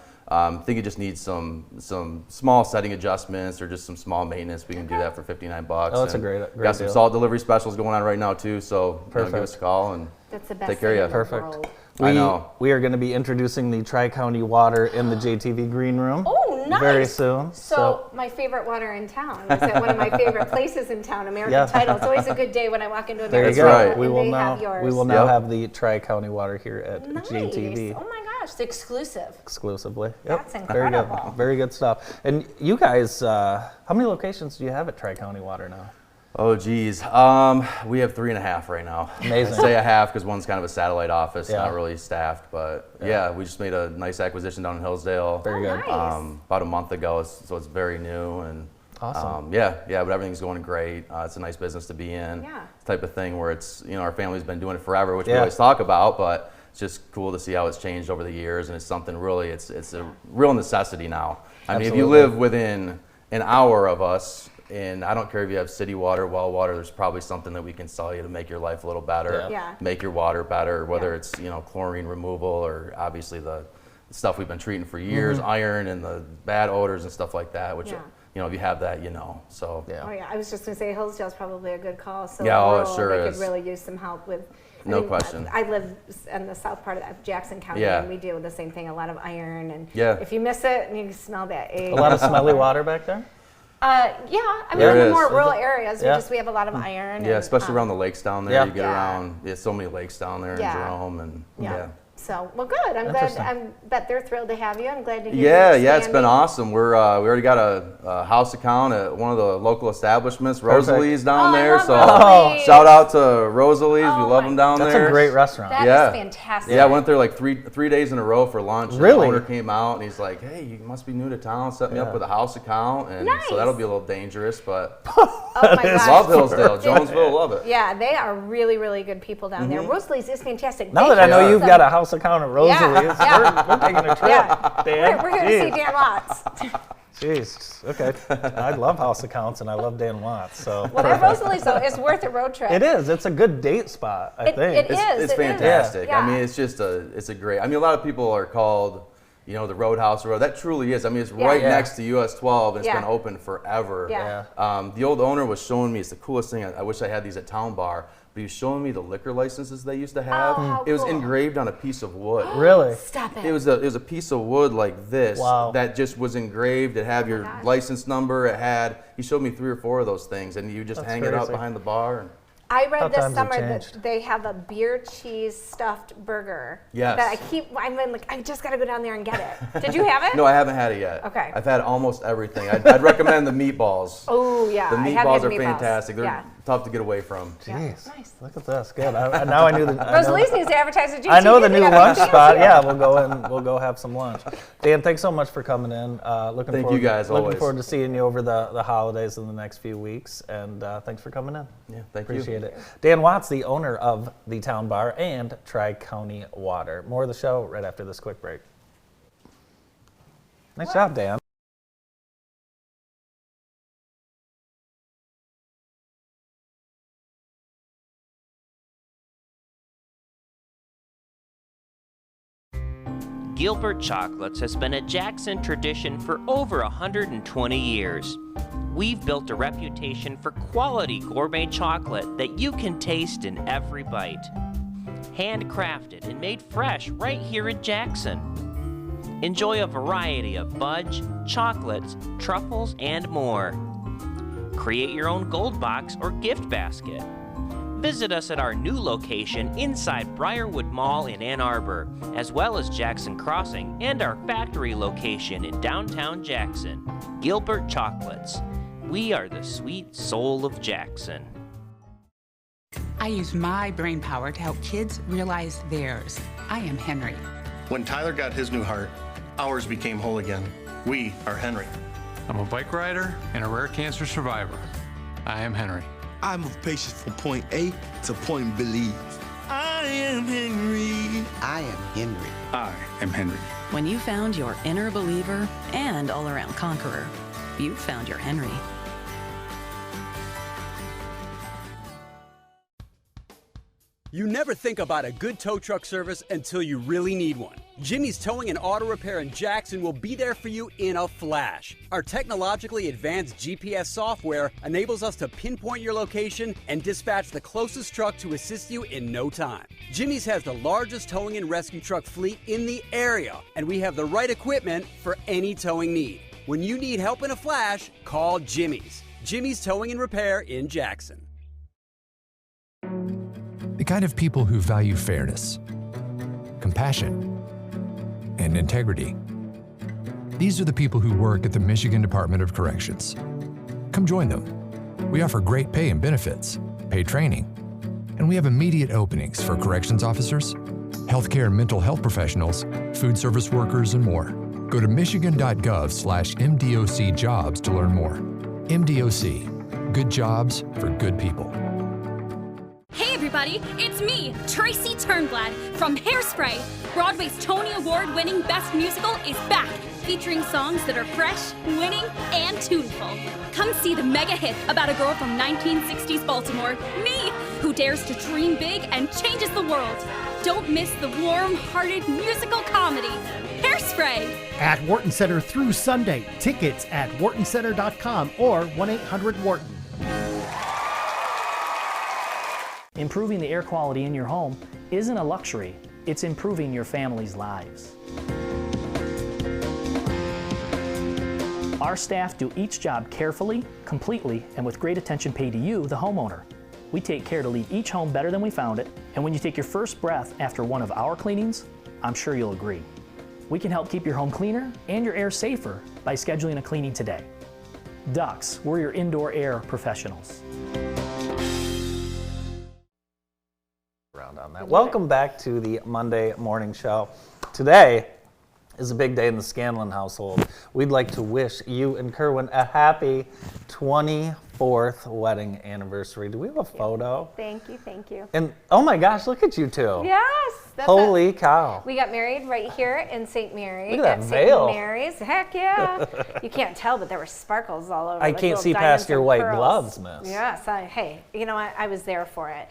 [SPEAKER 22] think it just needs some small setting adjustments or just some small maintenance, we can do that for $59.
[SPEAKER 1] Oh, that's a great
[SPEAKER 22] got some
[SPEAKER 1] deal.
[SPEAKER 22] salt delivery specials going on right now too, so you know, give us a call and
[SPEAKER 2] That's the best
[SPEAKER 22] take care
[SPEAKER 2] thing
[SPEAKER 22] of
[SPEAKER 2] in
[SPEAKER 22] you.
[SPEAKER 2] the
[SPEAKER 1] Perfect.
[SPEAKER 2] world.
[SPEAKER 22] I know.
[SPEAKER 1] We are going to be introducing the Tri-County Water in the JTV Green Room.
[SPEAKER 2] Oh, nice.
[SPEAKER 1] Very soon.
[SPEAKER 2] So my favorite water in town is at one of my favorite places in town, American
[SPEAKER 1] Yeah.
[SPEAKER 2] Title. It's always a good day when I walk into
[SPEAKER 1] There you
[SPEAKER 2] American
[SPEAKER 1] go.
[SPEAKER 2] Title
[SPEAKER 1] We
[SPEAKER 2] and
[SPEAKER 1] will
[SPEAKER 2] they
[SPEAKER 1] now
[SPEAKER 2] have yours.
[SPEAKER 1] we will now have the Tri-County Water here at JTV.
[SPEAKER 2] Oh my gosh, it's exclusive.
[SPEAKER 1] Exclusively. Yep.
[SPEAKER 2] That's
[SPEAKER 1] Very
[SPEAKER 2] incredible.
[SPEAKER 1] good. Very good stuff. And you guys, how many locations do you have at Tri-County Water now?
[SPEAKER 22] Oh geez, we have 3.5 right now.
[SPEAKER 1] Amazing.
[SPEAKER 22] I say a half because one's kind of a satellite office,
[SPEAKER 1] Yeah.
[SPEAKER 22] not really staffed, but yeah, we just made a nice acquisition down in Hillsdale.
[SPEAKER 1] Very good.
[SPEAKER 22] About a month ago, so it's very new and
[SPEAKER 1] awesome.
[SPEAKER 22] yeah, but everything's going great. It's a nice business to be in.
[SPEAKER 2] Yeah.
[SPEAKER 22] Type of thing where it's, you know, our family's been doing it forever, which we
[SPEAKER 1] Yeah.
[SPEAKER 22] always talk about, but it's just cool to see how it's changed over the years, and it's something really, it's a real necessity now. I mean, if you
[SPEAKER 1] Absolutely.
[SPEAKER 22] live within an hour of us, and I don't care if you have city water, well water, there's probably something that we can sell you to make your life a little better,
[SPEAKER 2] Yeah.
[SPEAKER 22] make your water better, whether it's, you know, chlorine removal or obviously the stuff we've been treating for years, iron and the bad odors and stuff like that, which,
[SPEAKER 2] Yeah.
[SPEAKER 22] you know, if you have that, you know, so.
[SPEAKER 2] Oh yeah, I was just going to say Hillsdale's probably a good call. So
[SPEAKER 22] Yeah, oh, it
[SPEAKER 2] rural,
[SPEAKER 22] sure
[SPEAKER 2] they
[SPEAKER 22] is.
[SPEAKER 2] could really use some help with.
[SPEAKER 22] No question.
[SPEAKER 2] I live in the south part of Jackson County,
[SPEAKER 22] Yeah.
[SPEAKER 2] and we deal with the same thing. A lot of iron, and
[SPEAKER 22] Yeah.
[SPEAKER 2] if you miss it, and you can smell that egg.
[SPEAKER 1] A lot of smelly water back there?
[SPEAKER 2] Yeah, I mean,
[SPEAKER 22] There
[SPEAKER 2] in the
[SPEAKER 22] is.
[SPEAKER 2] more rural areas,
[SPEAKER 1] Yeah.
[SPEAKER 2] we have a lot of iron.
[SPEAKER 22] Yeah,
[SPEAKER 2] and,
[SPEAKER 22] especially around the lakes down there.
[SPEAKER 1] Yeah.
[SPEAKER 22] You get around, there's so many lakes down there
[SPEAKER 2] Yeah.
[SPEAKER 22] in Jerome, and
[SPEAKER 2] Yeah. So, well, good. I'm glad.
[SPEAKER 1] Interesting.
[SPEAKER 2] I bet they're thrilled to have you. I'm glad to hear.
[SPEAKER 22] Yeah,
[SPEAKER 2] you're
[SPEAKER 22] it's been
[SPEAKER 2] expanding.
[SPEAKER 22] awesome. We already got a house account at one of the local establishments,
[SPEAKER 1] Perfect.
[SPEAKER 22] Rosalie's down
[SPEAKER 2] Oh, I
[SPEAKER 22] there.
[SPEAKER 2] love
[SPEAKER 22] So
[SPEAKER 2] Rosalie's.
[SPEAKER 22] shout out to Rosalie's.
[SPEAKER 2] Oh
[SPEAKER 22] we love
[SPEAKER 2] my-
[SPEAKER 22] them down
[SPEAKER 1] That's
[SPEAKER 22] there.
[SPEAKER 1] a great restaurant.
[SPEAKER 2] That is
[SPEAKER 22] Yeah.
[SPEAKER 2] fantastic.
[SPEAKER 22] Yeah, I went there like three days in a row for lunch. And
[SPEAKER 1] Really?
[SPEAKER 22] the owner came out and he's like, "Hey, you must be new to town. Set me up
[SPEAKER 1] Yeah.
[SPEAKER 22] with a house account." And
[SPEAKER 2] Nice.
[SPEAKER 22] so that'll be a little dangerous, but
[SPEAKER 2] Oh my gosh.
[SPEAKER 22] love Hillsdale, Jonesville, love it.
[SPEAKER 2] Yeah, they are really, really good people down there. Rosalie's is fantastic.
[SPEAKER 1] Now
[SPEAKER 2] They
[SPEAKER 1] that I know
[SPEAKER 2] have
[SPEAKER 1] you've
[SPEAKER 2] some-
[SPEAKER 1] got a house account at Rosalie's,
[SPEAKER 2] yeah.
[SPEAKER 1] we're taking a trip.
[SPEAKER 2] Yeah.
[SPEAKER 1] Dan.
[SPEAKER 2] We're going to see
[SPEAKER 1] Jeez.
[SPEAKER 2] Dan Watts.
[SPEAKER 1] Jeez. Okay. I love house accounts and I love Dan Watts. So
[SPEAKER 2] Well, that Rosalie's though is worth a road trip.
[SPEAKER 1] it is. It's a good date spot, I
[SPEAKER 2] It-
[SPEAKER 1] think.
[SPEAKER 2] it is.
[SPEAKER 22] It's
[SPEAKER 2] it
[SPEAKER 22] fantastic.
[SPEAKER 2] is.
[SPEAKER 22] I mean,
[SPEAKER 2] Yeah.
[SPEAKER 22] it's a great. I mean, a lot of people are called, you know, the Roadhouse Road. That truly is. I mean, it's
[SPEAKER 2] Yeah.
[SPEAKER 22] right
[SPEAKER 1] Yeah.
[SPEAKER 22] next to US 12, and it's
[SPEAKER 2] Yeah.
[SPEAKER 22] been open forever.
[SPEAKER 2] Yeah.
[SPEAKER 22] The old owner was showing me. It's the coolest thing. I wish I had these at Town Bar. But he was showing me the liquor licenses they used to have.
[SPEAKER 2] Oh, how
[SPEAKER 22] It was
[SPEAKER 2] cool.
[SPEAKER 22] engraved on a piece of wood.
[SPEAKER 1] Really?
[SPEAKER 2] Stop it.
[SPEAKER 22] It was a piece of wood like this
[SPEAKER 1] Wow.
[SPEAKER 22] that just was engraved. It had your
[SPEAKER 2] gosh.
[SPEAKER 22] license number. It had. He showed me 3 or 4 of those things, and you just
[SPEAKER 1] That's
[SPEAKER 22] hang it up
[SPEAKER 1] crazy.
[SPEAKER 22] behind the bar. And
[SPEAKER 2] I
[SPEAKER 1] How
[SPEAKER 2] read this
[SPEAKER 1] times have
[SPEAKER 2] summer that
[SPEAKER 1] changed.
[SPEAKER 2] they have a beer cheese stuffed burger.
[SPEAKER 22] Yes.
[SPEAKER 2] That I'm like, I just got to go down there and get it. Did you have it?
[SPEAKER 22] no, I haven't had it yet.
[SPEAKER 2] Okay.
[SPEAKER 22] I've had almost everything. I'd recommend the meatballs.
[SPEAKER 2] Oh yeah.
[SPEAKER 22] The
[SPEAKER 2] I have
[SPEAKER 22] meatballs
[SPEAKER 2] had
[SPEAKER 22] are
[SPEAKER 2] meatballs.
[SPEAKER 22] fantastic. They're
[SPEAKER 2] Yeah.
[SPEAKER 22] tough to get away from.
[SPEAKER 1] Jeez.
[SPEAKER 2] Nice.
[SPEAKER 1] Look at this. Good. Now I knew the. I know-
[SPEAKER 2] Rosalie's needs to advertise at GTV.
[SPEAKER 1] I know the
[SPEAKER 2] They
[SPEAKER 1] new
[SPEAKER 2] got
[SPEAKER 1] lunch
[SPEAKER 2] everything
[SPEAKER 1] spot.
[SPEAKER 2] else
[SPEAKER 1] Yeah,
[SPEAKER 2] here.
[SPEAKER 1] we'll go in. We'll go have some lunch. Dan, thanks so much for coming in. Looking
[SPEAKER 22] Thank
[SPEAKER 1] forward,
[SPEAKER 22] you guys,
[SPEAKER 1] Looking
[SPEAKER 22] always.
[SPEAKER 1] forward to seeing you over the holidays in the next few weeks. And thanks for coming in.
[SPEAKER 22] Yeah, thank you.
[SPEAKER 1] Appreciate it. Dan Watts, the owner of the Town Bar and Tri-County Water. More of the show right after this quick break. Nice job, Dan.
[SPEAKER 10] Gilbert Chocolates has been a Jackson tradition for over 120 years. We've built a reputation for quality gourmet chocolate that you can taste in every bite. Handcrafted and made fresh right here in Jackson. Enjoy a variety of fudge, chocolates, truffles, and more. Create your own gold box or gift basket. Visit us at our new location inside Briarwood Mall in Ann Arbor, as well as Jackson Crossing and our factory location in downtown Jackson. Gilbert Chocolates. We are the sweet soul of Jackson.
[SPEAKER 3] I use my brain power to help kids realize theirs. I am Henry.
[SPEAKER 5] When Tyler got his new heart, ours became whole again. We are Henry.
[SPEAKER 23] I'm a bike rider and a rare cancer survivor. I am Henry.
[SPEAKER 24] I move patients from point A to point B. I
[SPEAKER 6] I am Henry.
[SPEAKER 8] I am Henry.
[SPEAKER 23] I am Henry.
[SPEAKER 9] When you found your inner believer and all-around conqueror, you found your Henry.
[SPEAKER 24] You never think about a good tow truck service until you really need one. Jimmy's Towing and Auto Repair in Jackson will be there for you in a flash. Our technologically advanced GPS software enables us to pinpoint your location and dispatch the closest truck to assist you in no time. Jimmy's has the largest towing and rescue truck fleet in the area, and we have the right equipment for any towing need. When you need help in a flash, call Jimmy's. Jimmy's Towing and Repair in Jackson.
[SPEAKER 25] The kind of people who value fairness, compassion, and integrity. These are the people who work at the Michigan Department of Corrections. Come join them. We offer great pay and benefits, paid training, and we have immediate openings for corrections officers, healthcare and mental health professionals, food service workers, and more. Go to michigan.gov/MDOC jobs to learn more. MDOC, good jobs for good people.
[SPEAKER 26] Hey everybody, it's me, Tracy Turnblad from Hairspray. Broadway's Tony Award-winning Best Musical is back, featuring songs that are fresh, winning, and tuneful. Come see the mega hit about a girl from 1960s Baltimore, me, who dares to dream big and changes the world. Don't miss the warm-hearted musical comedy, Hairspray.
[SPEAKER 27] At Wharton Center through Sunday. Tickets at whartoncenter.com or 1-800-WHARTON.
[SPEAKER 28] Improving the air quality in your home isn't a luxury, it's improving your family's lives. Our staff do each job carefully, completely, and with great attention paid to you, the homeowner. We take care to leave each home better than we found it, and when you take your first breath after one of our cleanings, I'm sure you'll agree. We can help keep your home cleaner and your air safer by scheduling a cleaning today. Dux, we're your indoor air professionals.
[SPEAKER 1] On that. Welcome back to the Monday Morning Show. Today is a big day in the Scanlon household. We'd like to wish you and Kerwin a happy 24th wedding anniversary. Do we have a photo?
[SPEAKER 2] Thank you, thank you.
[SPEAKER 1] And oh my gosh, look at you two.
[SPEAKER 2] Yes.
[SPEAKER 1] Holy cow.
[SPEAKER 2] We got married right here in St. Mary.
[SPEAKER 1] Look at that
[SPEAKER 2] St.
[SPEAKER 1] veil.
[SPEAKER 2] Mary's. Heck yeah. You can't tell, but there were sparkles all over.
[SPEAKER 1] I
[SPEAKER 2] like
[SPEAKER 1] can't
[SPEAKER 2] little
[SPEAKER 1] see
[SPEAKER 2] diamonds
[SPEAKER 1] past your
[SPEAKER 2] and
[SPEAKER 1] white
[SPEAKER 2] pearls.
[SPEAKER 1] gloves, miss.
[SPEAKER 2] Yes. Hey, you know what? I was there for it.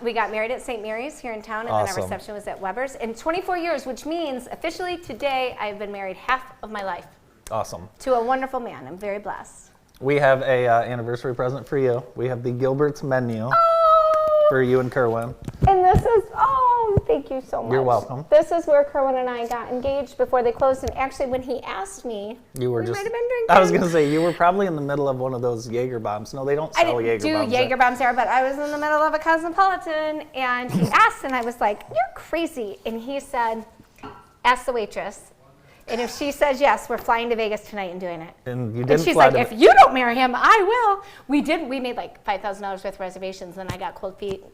[SPEAKER 2] We got married at St. Mary's here in town, and then our reception was at Weber's. In 24 years, which means officially today I've been married half of my life.
[SPEAKER 1] Awesome.
[SPEAKER 2] To a wonderful man. I'm very blessed.
[SPEAKER 1] We have a anniversary present for you. We have the Gilbert's menu for you and Kerwin.
[SPEAKER 2] And this is, thank you so much.
[SPEAKER 1] You're welcome.
[SPEAKER 2] This is where Kerwin and I got engaged before they closed. And actually, when he asked me,
[SPEAKER 1] you were
[SPEAKER 2] we
[SPEAKER 1] just,
[SPEAKER 2] might have been drinking.
[SPEAKER 1] I was going to say, you were probably in the middle of one of those Jaeger bombs. No, they don't sell Jaeger bombs.
[SPEAKER 2] I didn't do Jaeger bombs there, but I was in the middle of a Cosmopolitan. And he asked, and I was like, you're crazy. And he said, ask the waitress. And if she says yes, we're flying to Vegas tonight and doing it.
[SPEAKER 1] And you didn't
[SPEAKER 2] and she's
[SPEAKER 1] fly
[SPEAKER 2] like, if you don't marry him, I will. We did. We made like $5,000 worth of reservations, and I got cold feet.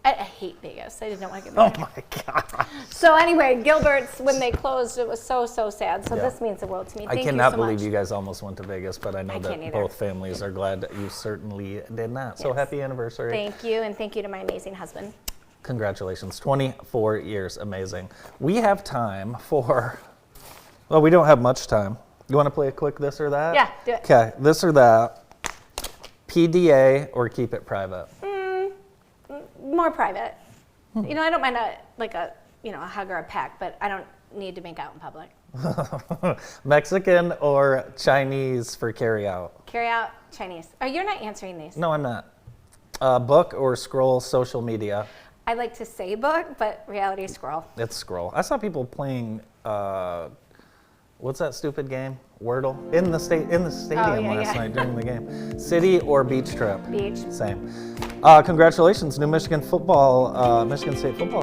[SPEAKER 2] I hate Vegas. I didn't want to get married.
[SPEAKER 1] Oh my God.
[SPEAKER 2] So anyway, Gilbert's, when they closed, it was so sad. So this means the world to me. Thank you so much.
[SPEAKER 1] I cannot believe you guys almost went to Vegas, but I know that
[SPEAKER 2] either.
[SPEAKER 1] both families are glad that you certainly did not. So happy anniversary.
[SPEAKER 2] Thank you, and thank you to my amazing husband.
[SPEAKER 1] Congratulations. 24 years. Amazing. We have time for... Well, we don't have much time. You want to play a quick this or that?
[SPEAKER 2] Yeah, do it.
[SPEAKER 1] Okay, this or that. PDA or keep it private?
[SPEAKER 2] More private. You know, I don't mind a hug or a peck, but I don't need to make out in public.
[SPEAKER 1] Mexican or Chinese for carry out?
[SPEAKER 2] Carry out, Chinese. Oh, you're not answering these.
[SPEAKER 1] No, I'm not. Book or scroll social media?
[SPEAKER 2] I like to say book, but reality scroll.
[SPEAKER 1] It's scroll. I saw people playing... what's that stupid game? Wordle? In the stadium last night during the game. City or beach trip?
[SPEAKER 2] Beach.
[SPEAKER 1] Same. Congratulations, new Michigan State football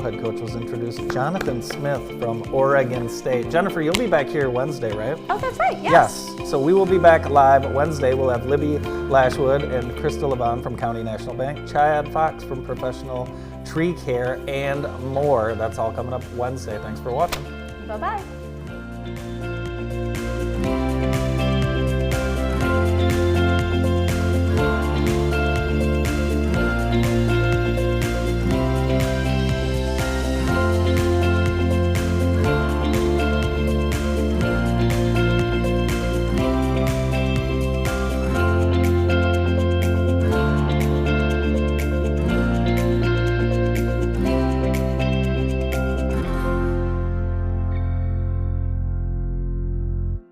[SPEAKER 1] head coach was introduced, Jonathan Smith from Oregon State. Jennifer, you'll be back here Wednesday, right?
[SPEAKER 2] Oh, that's right, yes.
[SPEAKER 1] So we will be back live Wednesday. We'll have Libby Lashwood and Krista Levon from County National Bank, Chad Fox from Professional Tree Care, and more. That's all coming up Wednesday. Thanks for watching.
[SPEAKER 2] Bye-bye.